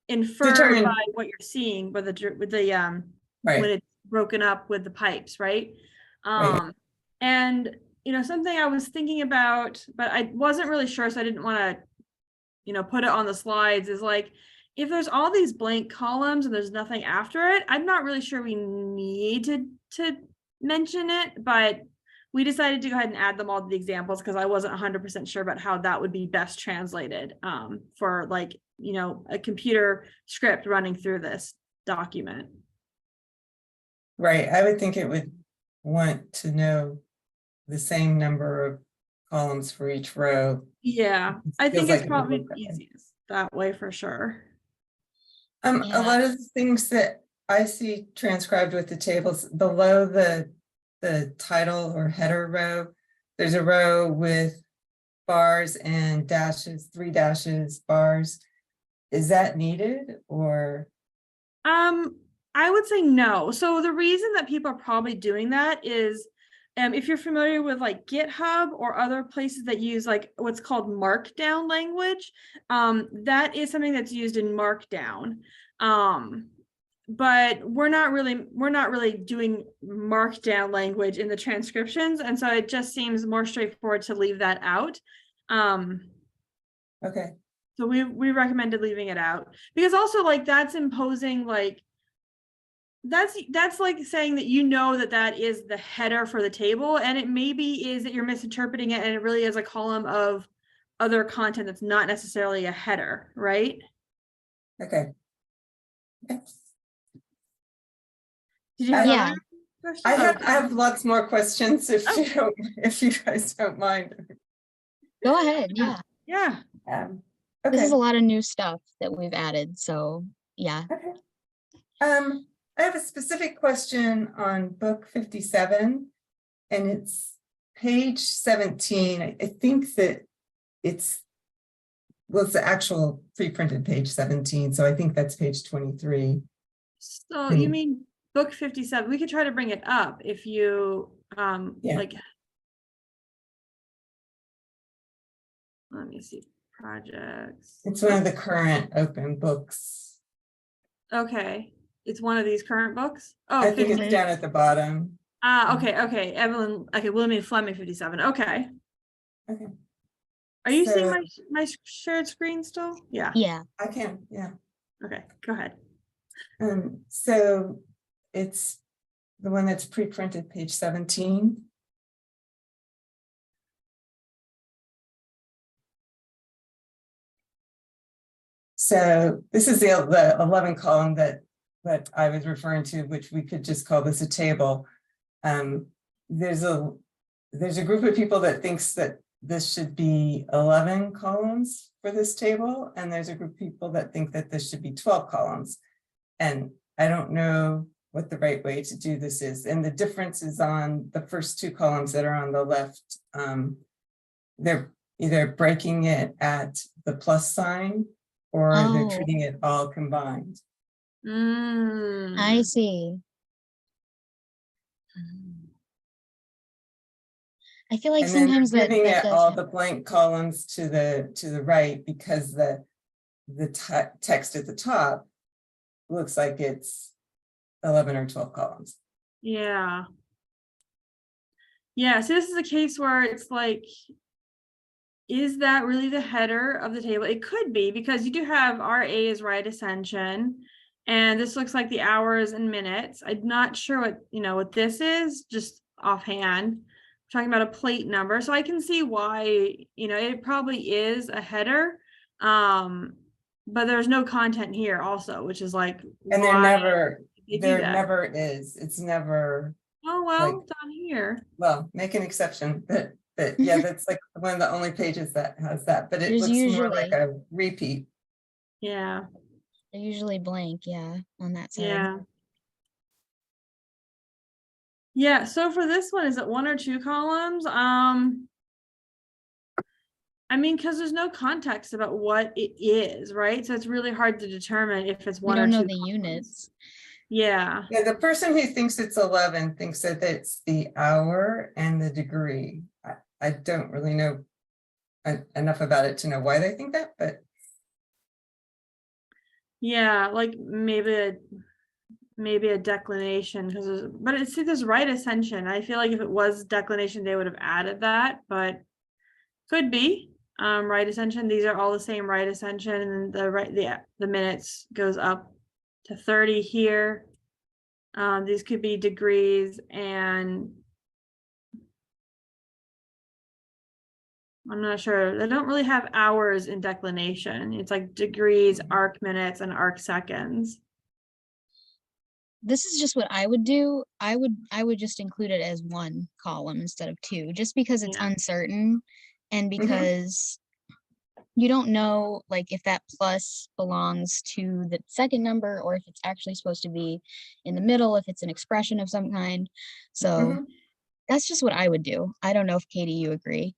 Speaker 1: inferred
Speaker 3: Determined
Speaker 1: by what you're seeing with the
Speaker 3: right.
Speaker 1: when it's broken up with the pipes, right?
Speaker 3: Right.
Speaker 1: And something I was thinking about, but I wasn't really sure, so I didn't want to put it on the slides, is like, if there's all these blank columns and there's nothing after it, I'm not really sure we need to mention it, but we decided to go ahead and add them all to the examples because I wasn't 100% sure about how that would be best translated for like, a computer script running through this document.
Speaker 3: Right. I would think it would want to know the same number of columns for each row.
Speaker 1: Yeah, I think
Speaker 3: like
Speaker 1: it's probably easiest that way for sure.
Speaker 3: A lot of the things that I see transcribed with the tables below the title or header row, there's a row with bars and dashes, 3 dashes, bars. Is that needed or?
Speaker 1: I would say no. So the reason that people are probably doing that is if you're familiar with like GitHub or other places that use like what's called markdown language, that is something that's used in Markdown. But we're not really doing markdown language in the transcriptions, and so it just seems more straightforward to leave that out.
Speaker 3: Okay.
Speaker 1: So we recommended leaving it out because also like that's imposing like that's like saying that that is the header for the table, and it maybe is that you're misinterpreting it and it really is a column of other content that's not necessarily a header, right?
Speaker 3: Okay.
Speaker 1: Did you have
Speaker 2: yeah.
Speaker 3: I have lots more questions if you guys don't mind.
Speaker 2: Go ahead. Yeah.
Speaker 1: Yeah.
Speaker 3: Okay.
Speaker 2: This is a lot of new stuff that we've added. So yeah.
Speaker 3: Okay. I have a specific question on book 57, and it's page 17. I think that it's the actual pre-printed page 17, so I think that's page 23.
Speaker 1: So you mean book 57? We could try to bring it up if you
Speaker 3: Yeah.
Speaker 1: like. Let me see, projects.
Speaker 3: It's one of the current open books.
Speaker 1: Okay, it's one of these current books? Oh,
Speaker 3: I think
Speaker 1: 50.
Speaker 3: it's down at the bottom.
Speaker 1: Okay, Evelyn, okay, William Fleming, 57, okay.
Speaker 3: Okay.
Speaker 1: Are you seeing
Speaker 3: So-
Speaker 1: my shared screen still? Yeah,
Speaker 2: Yeah,
Speaker 3: I can, yeah.
Speaker 1: okay, go ahead.
Speaker 3: So it's the one that's pre-printed, page 17. So this is the 11 column that I was referring to, which we could just call this a table. There's a group of people that thinks that this should be 11 columns for this table, and there's a group of people that think that this should be 12 columns. And I don't know what the right way to do this is. And the difference is on the first two columns that are on the left. They're either breaking it at the plus sign, or they're
Speaker 2: Oh.
Speaker 3: treating it all combined.
Speaker 2: I see. I feel like
Speaker 3: And then
Speaker 2: sometimes
Speaker 3: they're
Speaker 2: that
Speaker 3: giving it
Speaker 2: does
Speaker 3: all
Speaker 2: happen.
Speaker 3: the blank columns to the right, because the text at the top looks like it's 11 or 12 columns.
Speaker 1: Yeah. Yeah, so this is a case where it's like, is that really the header of the table? It could be, because you do have RA is right ascension, and this looks like the hours and minutes. I'm not sure what this is, just offhand. I'm talking about a plate number, so I can see why it probably is a header, but there's no content here also, which is like,
Speaker 3: And
Speaker 1: why
Speaker 3: there
Speaker 1: they do that.
Speaker 3: never is. It's never,
Speaker 1: Oh well,
Speaker 3: like-
Speaker 1: down here.
Speaker 3: well, make an exception, but yeah, that's like one of the only pages that has that, but it
Speaker 2: There's
Speaker 3: looks more like
Speaker 2: usually-
Speaker 3: a repeat.
Speaker 1: Yeah.
Speaker 2: They're usually blank, yeah, on that side.
Speaker 1: Yeah. Yeah, so for this one, is it 1 or 2 columns? I mean, because there's no context about what it is, right? So it's really hard to determine if it's
Speaker 2: We
Speaker 1: 1 or
Speaker 2: don't
Speaker 1: 2
Speaker 2: know the
Speaker 1: columns.
Speaker 2: units.
Speaker 1: Yeah.
Speaker 3: Yeah, the person who thinks it's 11 thinks that it's the hour and the degree. I don't really know enough about it to know why they think that, but
Speaker 1: Yeah, like maybe a declination, because but it's this right ascension. I feel like if it was declination, they would have added that, but could be. Right ascension, these are all the same right ascension, and then the minutes goes up to 30 here. These could be degrees, and I'm not sure. They don't really have hours in declination. It's like degrees, arc minutes, and arc seconds.
Speaker 2: This is just what I would do. I would just include it as 1 column instead of 2, just because it's
Speaker 1: Yeah.
Speaker 2: uncertain, and because you don't know like if that plus belongs to the second number or if it's actually supposed to be in the middle, if it's an expression of some kind. So that's just what I would do. I don't know if Katie, you agree.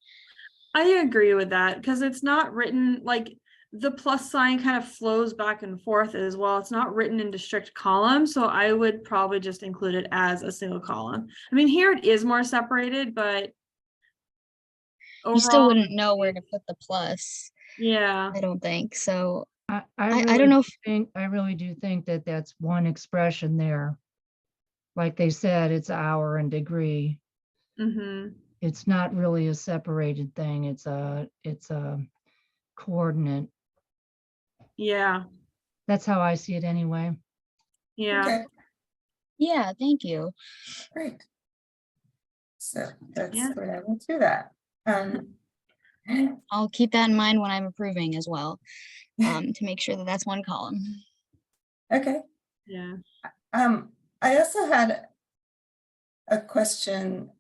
Speaker 1: I agree with that, because it's not written like the plus sign kind of flows back and forth as well. It's not written into strict columns, so I would probably just include it as a single column. I mean, here it is more separated, but overall,
Speaker 2: You still wouldn't know where to put the plus.
Speaker 1: Yeah.
Speaker 2: I don't think so.
Speaker 4: I
Speaker 2: I don't know if
Speaker 4: I really do think that that's one expression there. Like they said, it's hour and degree.
Speaker 1: Mm-hmm.
Speaker 4: It's not really a separated thing. It's a coordinate.
Speaker 1: Yeah.
Speaker 4: That's how I see it anyway.
Speaker 1: Yeah.
Speaker 3: okay,
Speaker 2: yeah, thank you.
Speaker 3: great. So that's
Speaker 1: Yeah.
Speaker 3: what I will do that.
Speaker 2: I'll keep that in mind when I'm approving as well, to make sure that that's 1 column.
Speaker 3: Okay.
Speaker 1: Yeah.
Speaker 3: I also had a question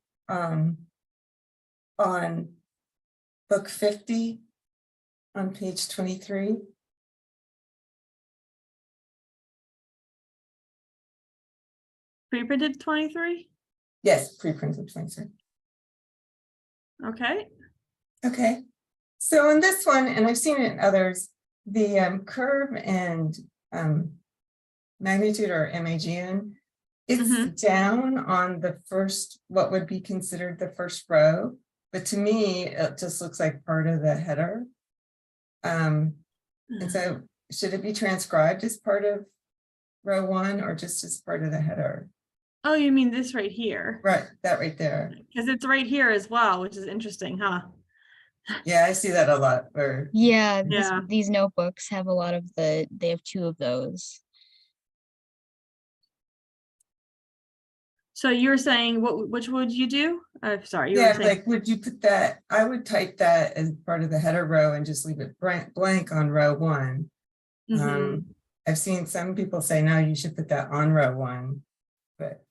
Speaker 3: on book 50 on page 23.
Speaker 1: Pre-printed 23.
Speaker 3: Yes, pre-printed 23.
Speaker 1: Okay.
Speaker 3: Okay, so in this one, and I've seen it in others, the curve and magnitude, or MAGN, It's down on the first, what would be considered the first row, but to me, it just looks like part of the header. And so should it be transcribed as part of row 1 or just as part of the header?
Speaker 1: Oh, you mean this right here?
Speaker 3: Right, that right there.
Speaker 1: Because it's right here as well, which is interesting, huh?
Speaker 3: Yeah, I see that a lot. Or
Speaker 2: Yeah,
Speaker 1: Yeah.
Speaker 2: these notebooks have a lot of they have 2 of those.
Speaker 1: So you're saying which would you do? Sorry, you were
Speaker 3: yeah,
Speaker 1: saying.
Speaker 3: like, would you put that? I would type that as part of the header row and just leave it blank on row 1.
Speaker 1: Mhm.
Speaker 3: I've seen some people say, no, you should put that on row 1, but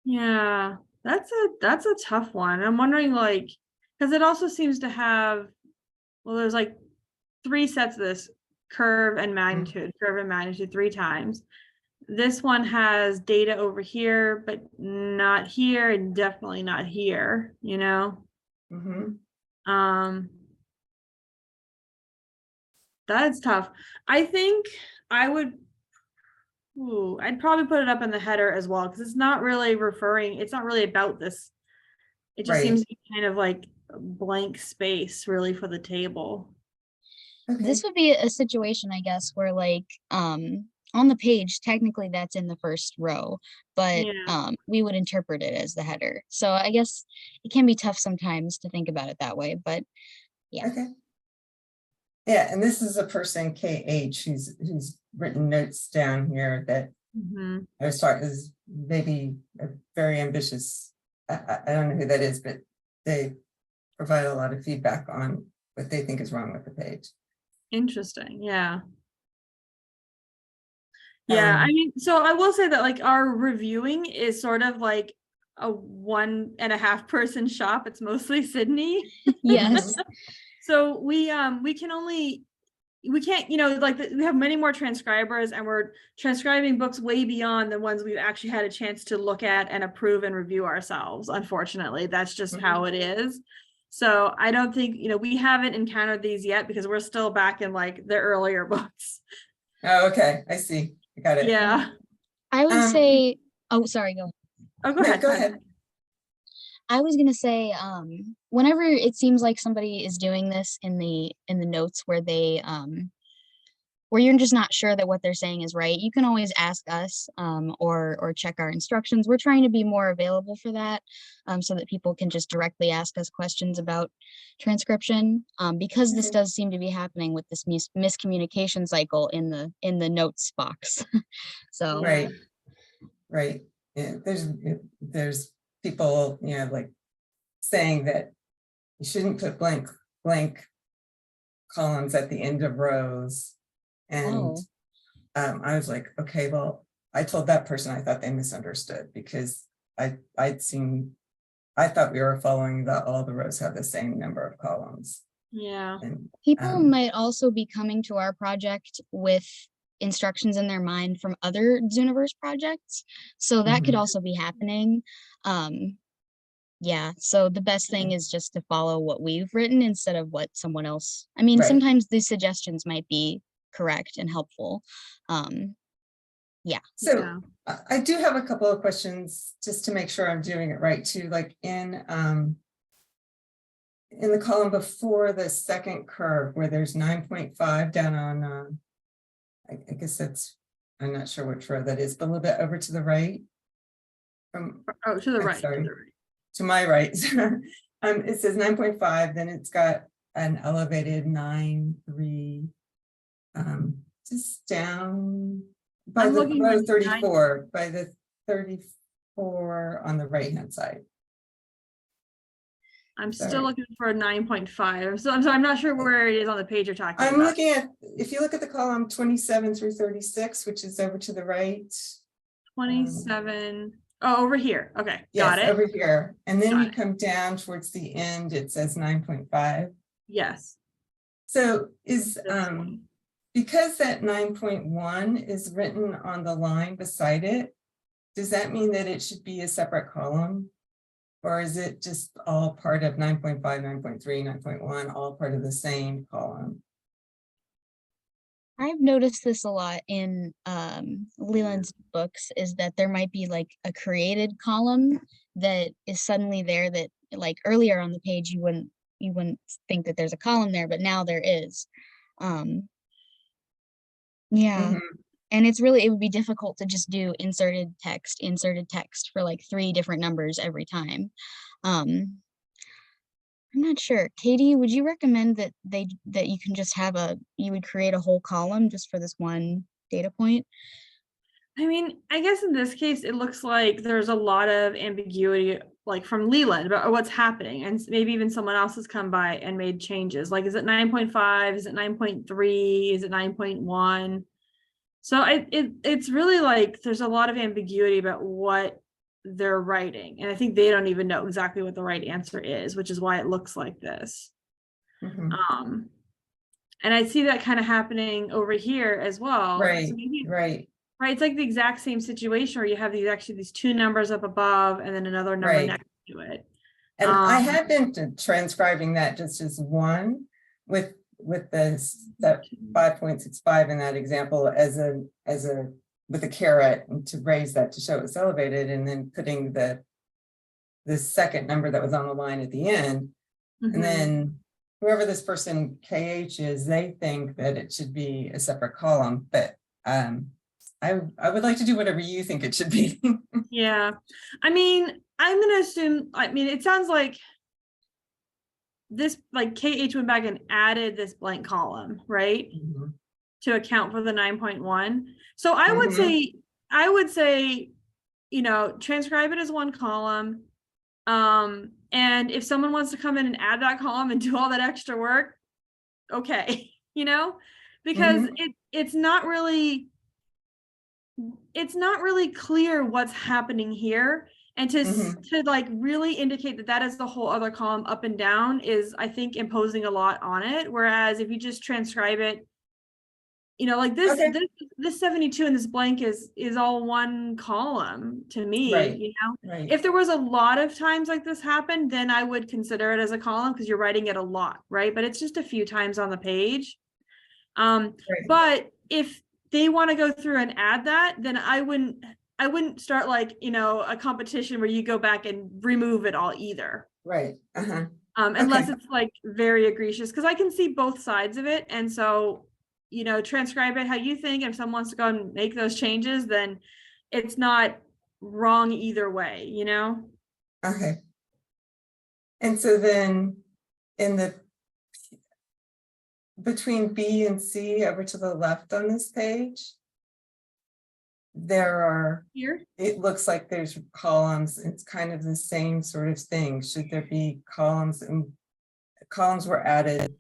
Speaker 1: Yeah, that's a tough one. I'm wondering, like, because it also seems to have, well, there's like 3 sets of this curve and magnitude, 3 times. This one has data over here, but not here, and definitely not here, you know?
Speaker 3: mhm.
Speaker 1: That's tough. I think I would, I'd probably put it up in the header as well, because it's not really it's not really about this. It just
Speaker 3: Right.
Speaker 1: seems to be kind of like a blank space really for the table.
Speaker 3: Okay.
Speaker 2: This would be a situation, I guess, where like on the page, technically that's in the first row, but
Speaker 1: Yeah.
Speaker 2: we would interpret it as the header. So I guess it can be tough sometimes to think about it that way, but yeah.
Speaker 3: Okay. Yeah, and this is a person, KH, who's written notes down here that
Speaker 1: Mhm.
Speaker 3: I was talking is maybe a very ambitious. I don't know who that is, but they provide a lot of feedback on what they think is wrong with the page.
Speaker 1: Interesting. Yeah. Yeah, I mean, so I will say that like our reviewing is sort of like a 1.5 person shop. It's mostly Sydney.
Speaker 2: Yes.
Speaker 1: So we can't, you know, like we have many more transcribers, and we're transcribing books way beyond the ones we've actually had a chance to look at and approve and review ourselves. Unfortunately, that's just how it is. So I don't think, you know, we haven't encountered these yet because we're still back in like the earlier books.
Speaker 3: Oh, okay, I see. I got it.
Speaker 1: Yeah.
Speaker 2: I would say, oh, sorry, go ahead.
Speaker 1: Oh, go
Speaker 3: No,
Speaker 1: ahead.
Speaker 3: go ahead.
Speaker 2: I was gonna say, whenever it seems like somebody is doing this in the notes where they where you're just not sure that what they're saying is right, you can always ask us or check our instructions. We're trying to be more available for that, so that people can just directly ask us questions about transcription, because this
Speaker 3: Okay.
Speaker 2: does seem to be happening with this miscommunication cycle in the notes box. So
Speaker 3: Right. Right. Yeah, there's people, you know, like saying that you shouldn't put blank columns at the end of rows. And
Speaker 2: Oh.
Speaker 3: I was like, okay, well, I told that person I thought they misunderstood because I thought we were following all the rows have the same number of columns.
Speaker 1: Yeah.
Speaker 3: And
Speaker 2: People might also be coming to our project with instructions in their mind from other Zooniverse projects. So that could
Speaker 3: Mhm.
Speaker 2: also be happening. Yeah, so the best thing is just to follow what we've written instead of what someone else. I mean,
Speaker 3: Right.
Speaker 2: sometimes these suggestions might be correct and helpful. Yeah.
Speaker 3: So
Speaker 1: Yeah.
Speaker 3: I do have a couple of questions just to make sure I'm doing it right too, like in the column before the second curve where there's 9.5 down on, I guess that's, I'm not sure which row that is, but a little bit over to the right.
Speaker 1: Oh, to the
Speaker 3: I'm
Speaker 1: right.
Speaker 3: sorry.
Speaker 1: To the right.
Speaker 3: To my right. It says 9.5, then it's got an elevated 9.3, just down by
Speaker 1: I'm
Speaker 3: the
Speaker 1: looking
Speaker 3: row
Speaker 1: at
Speaker 3: 34, by the 34 on the right-hand side.
Speaker 1: I'm
Speaker 3: Sorry.
Speaker 1: still looking for a 9.5. So I'm not sure where it is on the page you're talking
Speaker 3: I'm
Speaker 1: about.
Speaker 3: looking at, if you look at the column 27 through 36, which is over to the right.
Speaker 1: 27. Oh, over here. Okay, got
Speaker 3: Yes,
Speaker 1: it.
Speaker 3: over here. And then
Speaker 1: Got
Speaker 3: you
Speaker 1: it.
Speaker 3: come down towards the end, it says 9.5.
Speaker 1: Yes.
Speaker 3: So is,
Speaker 1: This one.
Speaker 3: because that 9.1 is written on the line beside it, does that mean that it should be a separate column? Or is it just all part of 9.5, 9.3, 9.1, all part of the same column?
Speaker 2: I've noticed this a lot in Leland's books, is that there might be like a created column that is suddenly there that like earlier on the page you wouldn't think that there's a column there, but now there is. Yeah.
Speaker 3: Mhm.
Speaker 2: And it would be difficult to just do inserted text for like 3 different numbers every time. I'm not sure. Katie, would you recommend that you can just you would create a whole column just for this one data point?
Speaker 1: I mean, I guess in this case, it looks like there's a lot of ambiguity, like from Leland about what's happening. And maybe even someone else has come by and made changes. Like, is it 9.5? Is it 9.3? Is it 9.1? So it's really like there's a lot of ambiguity about what they're writing. And I think they don't even know exactly what the right answer is, which is why it looks like this.
Speaker 3: Mhm.
Speaker 1: And I see that kind of happening over here as well.
Speaker 3: Right,
Speaker 1: So maybe,
Speaker 3: right,
Speaker 1: right, it's like the exact same situation where you have these 2 numbers up above and then another number
Speaker 3: right.
Speaker 1: next to it.
Speaker 3: And I had been transcribing that just as one with that 5.65 in that example as a with a caret, and to raise that to show it's elevated, and then putting the second number that was on the line at the end.
Speaker 1: Mhm.
Speaker 3: And then whoever this person KH is, they think that it should be a separate column, but I would like to do whatever you think it should be.
Speaker 1: Yeah, I mean, I'm gonna assume, I mean, it sounds like this, like KH went back and added this blank column, right?
Speaker 3: Mhm.
Speaker 1: To account for the 9.1. So I
Speaker 3: Mhm.
Speaker 1: would say, you know, transcribe it as one column. And if someone wants to come in and add that column and do all that extra work, okay, you know, because
Speaker 3: Mhm.
Speaker 1: it's not really clear what's happening here. And
Speaker 3: Mhm.
Speaker 1: to like really indicate that that is the whole other column up and down is, I think, imposing a lot on it. Whereas if you just transcribe it, you know, like
Speaker 3: Okay.
Speaker 1: this 72 and this blank is all one column to me,
Speaker 3: Right.
Speaker 1: you know.
Speaker 3: Right.
Speaker 1: If there was a lot of times like this happened, then I would consider it as a column because you're writing it a lot, right? But it's just a few times on the page.
Speaker 3: Right.
Speaker 1: But if they want to go through and add that, then I wouldn't start like, you know, a competition where you go back and remove it all either.
Speaker 3: Right. Uh-huh.
Speaker 1: Unless
Speaker 3: Okay.
Speaker 1: it's like very egregious, because I can see both sides of it. And so, you know, transcribe it how you think. And if someone wants to go and make those changes, then it's not wrong either way, you know?
Speaker 3: Okay. And so then in the between B and C over to the left on this page, there are,
Speaker 1: Here?
Speaker 3: it looks like there's columns. It's kind of the same sort of thing. Should there be columns? And columns were added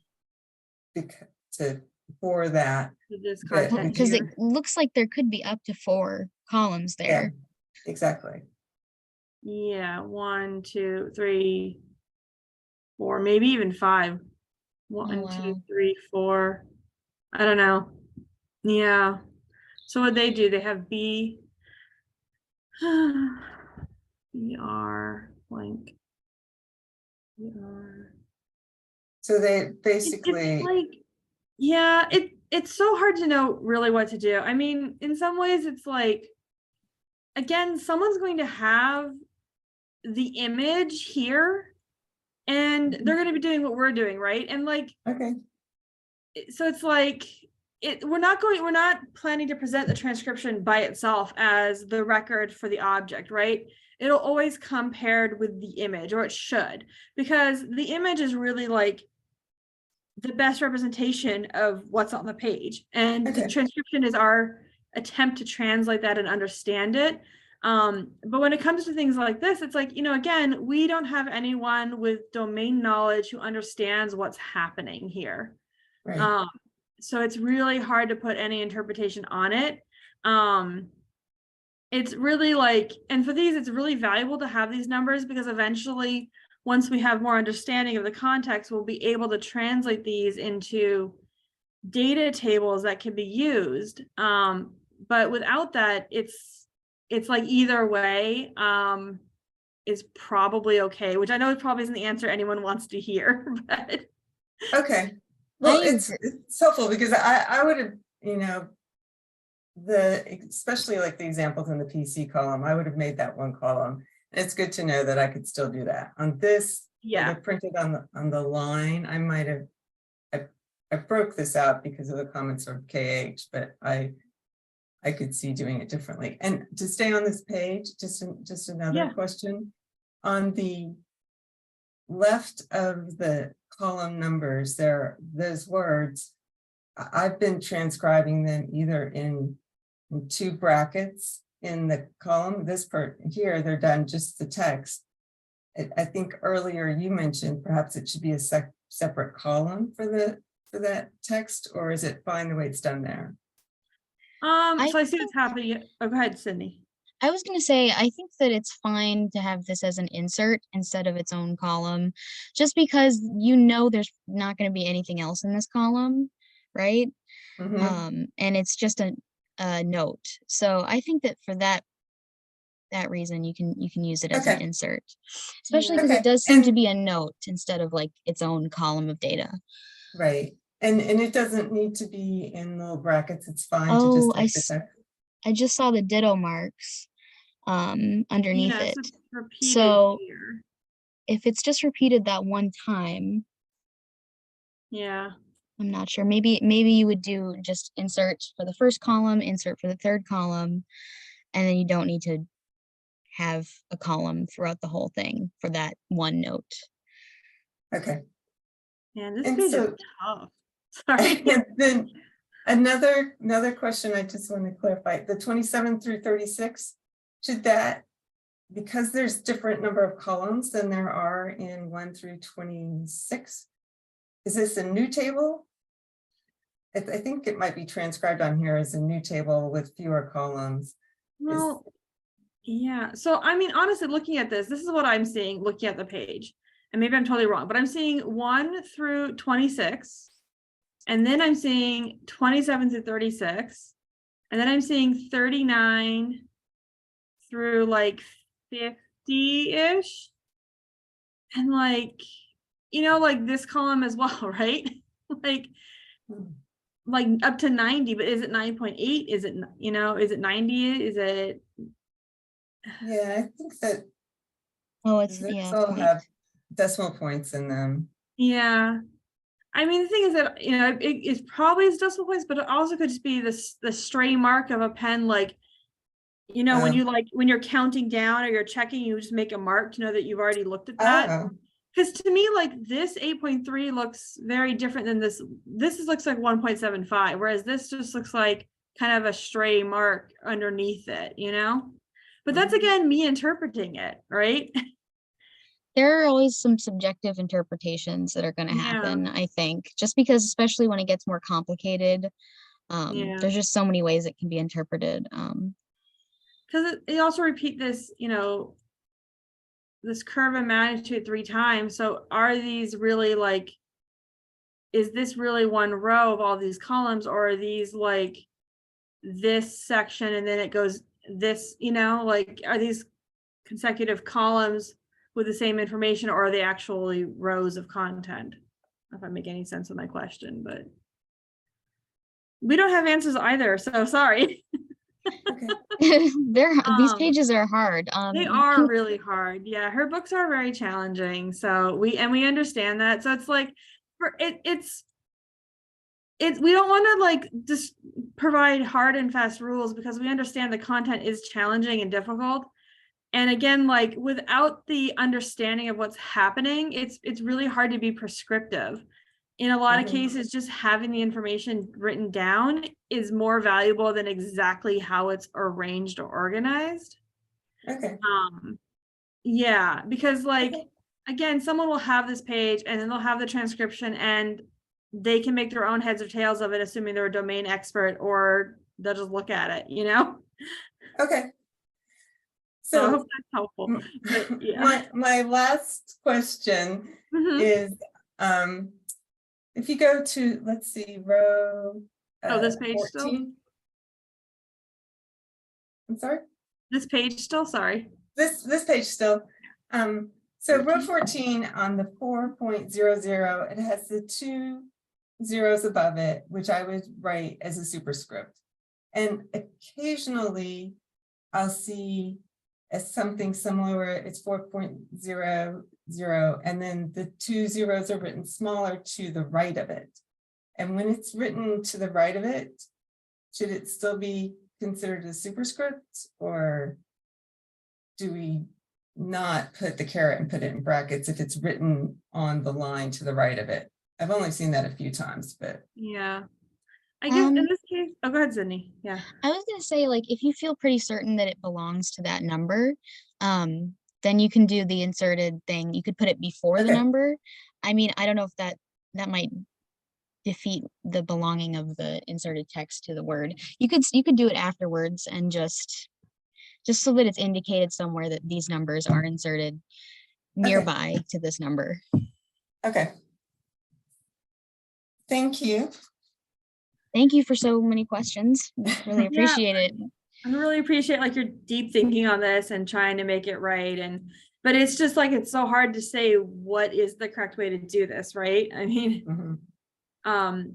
Speaker 3: for that.
Speaker 1: This
Speaker 3: But
Speaker 1: content
Speaker 2: Because it
Speaker 1: here.
Speaker 2: looks like there could be up to 4 columns
Speaker 3: Yeah,
Speaker 2: there.
Speaker 3: exactly.
Speaker 1: Yeah, 1, 2, 3, 4, maybe even 5.
Speaker 2: Oh,
Speaker 1: 1, 2,
Speaker 2: wow.
Speaker 1: 3, 4. I don't know. Yeah. So what they do, they have B, BR blank. BR.
Speaker 3: So they
Speaker 1: It's
Speaker 3: basically,
Speaker 1: like, yeah, it's so hard to know really what to do. I mean, in some ways it's like, again, someone's going to have the image here and they're going to be doing what we're doing, right? And like,
Speaker 3: okay,
Speaker 1: so it's like, we're not planning to present the transcription by itself as the record for the object, right? It'll always come paired with the image, or it should, because the image is really like the best representation of what's on the page. And the
Speaker 3: okay,
Speaker 1: transcription is our attempt to translate that and understand it. But when it comes to things like this, it's like, you know, again, we don't have anyone with domain knowledge who understands what's happening here.
Speaker 3: right,
Speaker 1: So it's really hard to put any interpretation on it. It's really like, and for these, it's really valuable to have these numbers, because eventually, once we have more understanding of the context, we'll be able to translate these into data tables that can be used. But without that, it's like either way is probably okay, which I know probably isn't the answer anyone wants to hear, but
Speaker 3: okay. Well,
Speaker 2: I
Speaker 3: it's helpful because I would have, you know, especially like the examples in the PC column, I would have made that one column. And it's good to know that I could still do that. On this,
Speaker 1: Yeah.
Speaker 3: like I printed on the line, I might have, I broke this out because of the comments of KH, but I could see doing it differently. And to stay on this page, just another
Speaker 1: Yeah.
Speaker 3: question. On the left of the column numbers, there, those words, I've been transcribing them either in 2 brackets in the column. This part here, they're done just the text. I think earlier you mentioned perhaps it should be a separate column for that text, or is it fine the way it's done there?
Speaker 1: So I see what's happening. Oh, go ahead, Sydney.
Speaker 2: I was going to say, I think that it's fine to have this as an insert instead of its own column, just because you know there's not going to be anything else in this column, right?
Speaker 3: Mhm.
Speaker 2: And it's just a note. So I think that for that reason, you can use it as an
Speaker 3: Okay.
Speaker 2: insert, especially because
Speaker 3: Okay.
Speaker 2: it does seem to
Speaker 3: And-
Speaker 2: be a note instead of like its own column of data.
Speaker 3: Right. And it doesn't need to be in little brackets. It's fine to
Speaker 2: Oh,
Speaker 3: just type the text.
Speaker 2: I just saw the ditto marks underneath
Speaker 1: Yeah,
Speaker 2: it.
Speaker 1: so it's repeated
Speaker 2: So
Speaker 1: here.
Speaker 2: if it's just repeated that one time,
Speaker 1: Yeah.
Speaker 2: I'm not sure. Maybe you would do just insert for the first column, insert for the third column, and then you don't need to have a column throughout the whole thing for that one note.
Speaker 3: Okay.
Speaker 1: Man, this
Speaker 3: And
Speaker 1: page is
Speaker 3: so-
Speaker 1: tough. Sorry.
Speaker 3: And then another question I just want to clarify, the 27 through 36, should that, because there's different number of columns than there are in 1 through 26, is this a new table? I think it might be transcribed on here as a new table with fewer columns.
Speaker 1: Well, yeah. So, I mean, honestly, looking at this is what I'm seeing, looking at the page. And maybe I'm totally wrong, but I'm seeing 1 through 26. And then I'm seeing 27 through 36. And then I'm seeing 39 through like 50-ish. And like, you know, like this column as well, right? like up to 90, but is it 9.8? Is it, you know, is it 90? Is it?
Speaker 3: Yeah, I think that
Speaker 2: Oh, it's
Speaker 3: these all
Speaker 2: points.
Speaker 3: have decimal points in them.
Speaker 1: Yeah. I mean, the thing is that, you know, it's probably is decimal points, but it also could just be the stray mark of a pen, like, you know, when you when you're counting down or you're checking, you just make a mark to know that you've already looked at that.
Speaker 3: Oh,
Speaker 1: Because to me, like this 8.3 looks very different than this. This looks like 1.75, whereas this just looks like kind of a stray mark underneath it, you know? But that's again me interpreting it, right?
Speaker 2: There are always some subjective interpretations that are going to
Speaker 1: Yeah.
Speaker 2: happen, I think, just because, especially when it gets more complicated,
Speaker 1: Yeah.
Speaker 2: there's just so many ways it can be interpreted.
Speaker 1: Because it also repeat this, you know, this curve of magnitude 3 times. So are these really like, is this really one row of all these columns, or are these like this section and then it goes this, you know, like are these consecutive columns with the same information, or are they actually rows of content? I don't know if I make any sense of my question, but we don't have answers either, so sorry.
Speaker 3: okay.
Speaker 2: These pages are hard.
Speaker 1: They are really hard. Yeah, her books are very challenging. So we understand that. So it's like it's we don't want to like just provide hard and fast rules, because we understand the content is challenging and difficult. And again, like without the understanding of what's happening, it's really hard to be prescriptive. In a lot of cases, just having the information written down is more valuable than exactly how it's arranged or organized.
Speaker 3: Okay.
Speaker 1: Yeah, because like, again, someone will have this page and then they'll have the transcription and they can make their own heads or tails of it, assuming they're a domain expert, or they'll just look at it, you know?
Speaker 3: Okay.
Speaker 1: So I
Speaker 3: So
Speaker 1: hope that's helpful. But, yeah.
Speaker 3: my last question
Speaker 1: Mhm.
Speaker 3: is, if you go to, let's see, row
Speaker 1: this page
Speaker 3: 14.
Speaker 1: still?
Speaker 3: I'm sorry?
Speaker 1: This page still, sorry.
Speaker 3: This page still. So row 14 on the 4.00, it has the 2 zeros above it, which I would write as a superscript. And occasionally I'll see as something similar where it's 4.00, and then the 2 zeros are written smaller to the right of it. And when it's written to the right of it, should it still be considered a superscript, or do we not put the caret and put it in brackets if it's written on the line to the right of it? I've only seen that a few times, but
Speaker 1: Yeah. I guess in
Speaker 2: Um,
Speaker 1: this case, oh, go ahead, Sydney. Yeah.
Speaker 2: I was gonna say, like, if you feel pretty certain that it belongs to that number, then you can do the inserted thing. You could put it before the
Speaker 3: Okay.
Speaker 2: number. I mean, I don't know if that might defeat the belonging of the inserted text to the word. You could do it afterwards and just so that it's indicated somewhere that these numbers are inserted nearby to this number.
Speaker 3: okay. Thank you.
Speaker 2: Thank you for so many questions. Really
Speaker 1: Yeah.
Speaker 2: appreciate it.
Speaker 1: I really appreciate like your deep thinking on this and trying to make it right. But it's just like, it's so hard to say what is the correct way to do this, right? I mean,
Speaker 3: Mhm.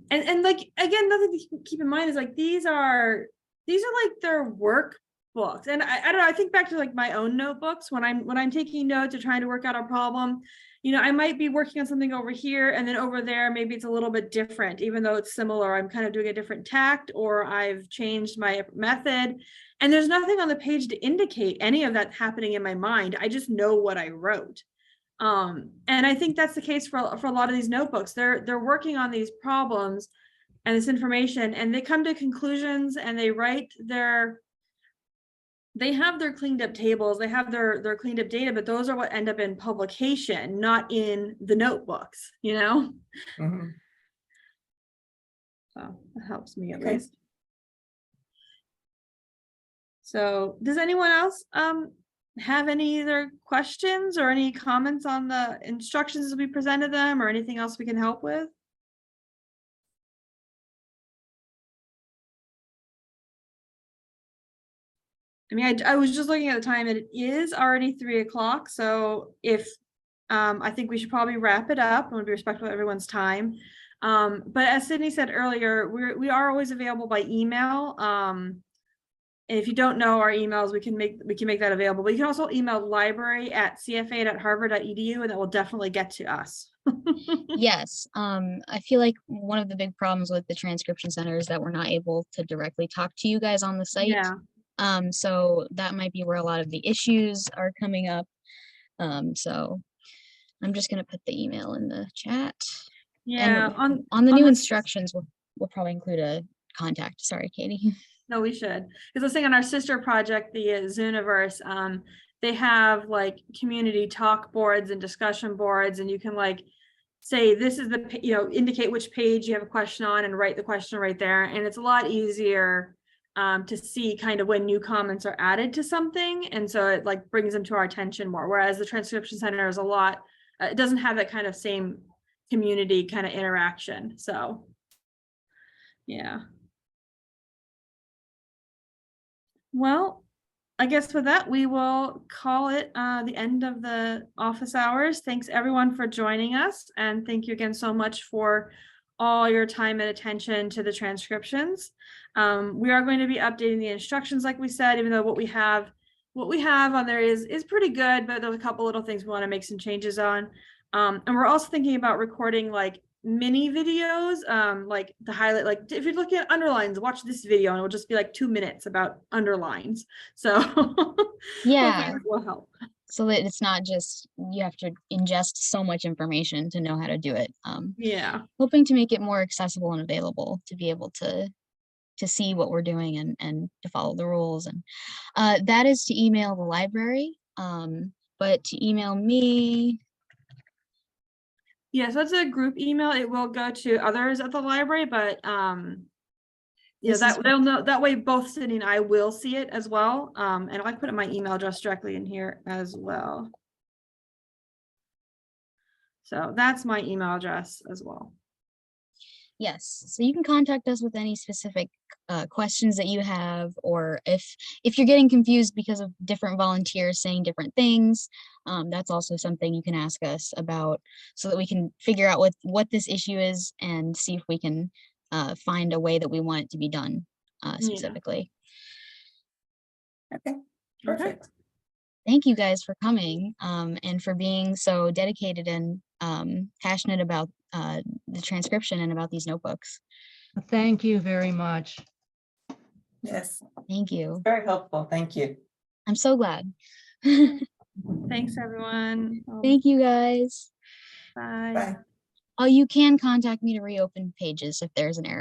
Speaker 1: and like, again, nothing to keep in mind is like, these are like their workbooks. And I don't know, I think back to like my own notebooks when I'm taking notes or trying to work out a problem. You know, I might be working on something over here and then over there, maybe it's a little bit different, even though it's similar. I'm kind of doing a different tact, or I've changed my method. And there's nothing on the page to indicate any of that happening in my mind. I just know what I wrote. And I think that's the case for a lot of these notebooks. They're working on these problems and this information, and they come to conclusions and they write they have their cleaned up tables, they have their cleaned up data, but those are what end up in publication, not in the notebooks, you know?
Speaker 3: Mhm.
Speaker 1: So that helps me at
Speaker 3: Okay.
Speaker 1: least. So does anyone else have any other questions or any comments on the instructions as we presented them, or anything else we can help with? I mean, I was just looking at the time and it is already 3 o'clock. So if I think we should probably wrap it up and be respectful of everyone's time. But as Sydney said earlier, we are always available by email. And if you don't know our emails, we can make that available. But you can also email library@cfa.harvard.edu, and that will definitely get to us.
Speaker 2: Yes, I feel like one of the big problems with the transcription center is that we're not able to directly talk to you guys on the site.
Speaker 1: Yeah.
Speaker 2: So that might be where a lot of the issues are coming up. So I'm just gonna put the email in the chat.
Speaker 1: Yeah.
Speaker 2: And on the new
Speaker 1: the-
Speaker 2: instructions, we'll probably include a contact. Sorry, Katie.
Speaker 1: No, we should. Because I was saying on our sister project, the Zooniverse, they have like community talk boards and discussion boards, and you can like say this is the, indicate which page you have a question on and write the question right there. And it's a lot easier to see kind of when new comments are added to something. And so it like brings them to our attention more. Whereas the transcription center is a lot, it doesn't have that kind of same community kind of interaction. So, yeah. Well, I guess with that, we will call it the end of the office hours. Thanks everyone for joining us. And thank you again so much for all your time and attention to the transcriptions. We are going to be updating the instructions, like we said, even though what we have on there is pretty good, but there's a couple little things we want to make some changes on. And we're also thinking about recording like mini videos, like to highlight, like if you're looking at underlines, watch this video and it'll just be like 2 minutes about underlines. So
Speaker 2: Yeah.
Speaker 1: hopefully this will help.
Speaker 2: So that it's not just you have to ingest so much information to know how to do it.
Speaker 1: Yeah.
Speaker 2: Hoping to make it more accessible and available to be able to see what we're doing and to follow the rules. And that is to email the library, but to email me.
Speaker 1: Yeah, so it's a group email. It will go to others at the library, but they'll know, that way both Sydney and I will see it as well. And I put my email address directly in here as well. So that's my email address as well.
Speaker 2: Yes, so you can contact us with any specific questions that you have, or if you're getting confused because of different volunteers saying different things, that's also something you can ask us about, so that we can figure out what this issue is and see if we can find a way that we want it to be done specifically.
Speaker 3: Okay,
Speaker 1: Okay.
Speaker 3: perfect.
Speaker 2: Thank you guys for coming and for being so dedicated and passionate about the transcription and about these notebooks.
Speaker 4: Thank you very much.
Speaker 3: Yes,
Speaker 2: Thank you.
Speaker 3: very helpful. Thank you.
Speaker 2: I'm so glad.
Speaker 1: Thanks, everyone.
Speaker 2: Thank you guys.
Speaker 1: Bye.
Speaker 3: Bye.
Speaker 2: Oh, you can contact me to reopen pages if there's an error.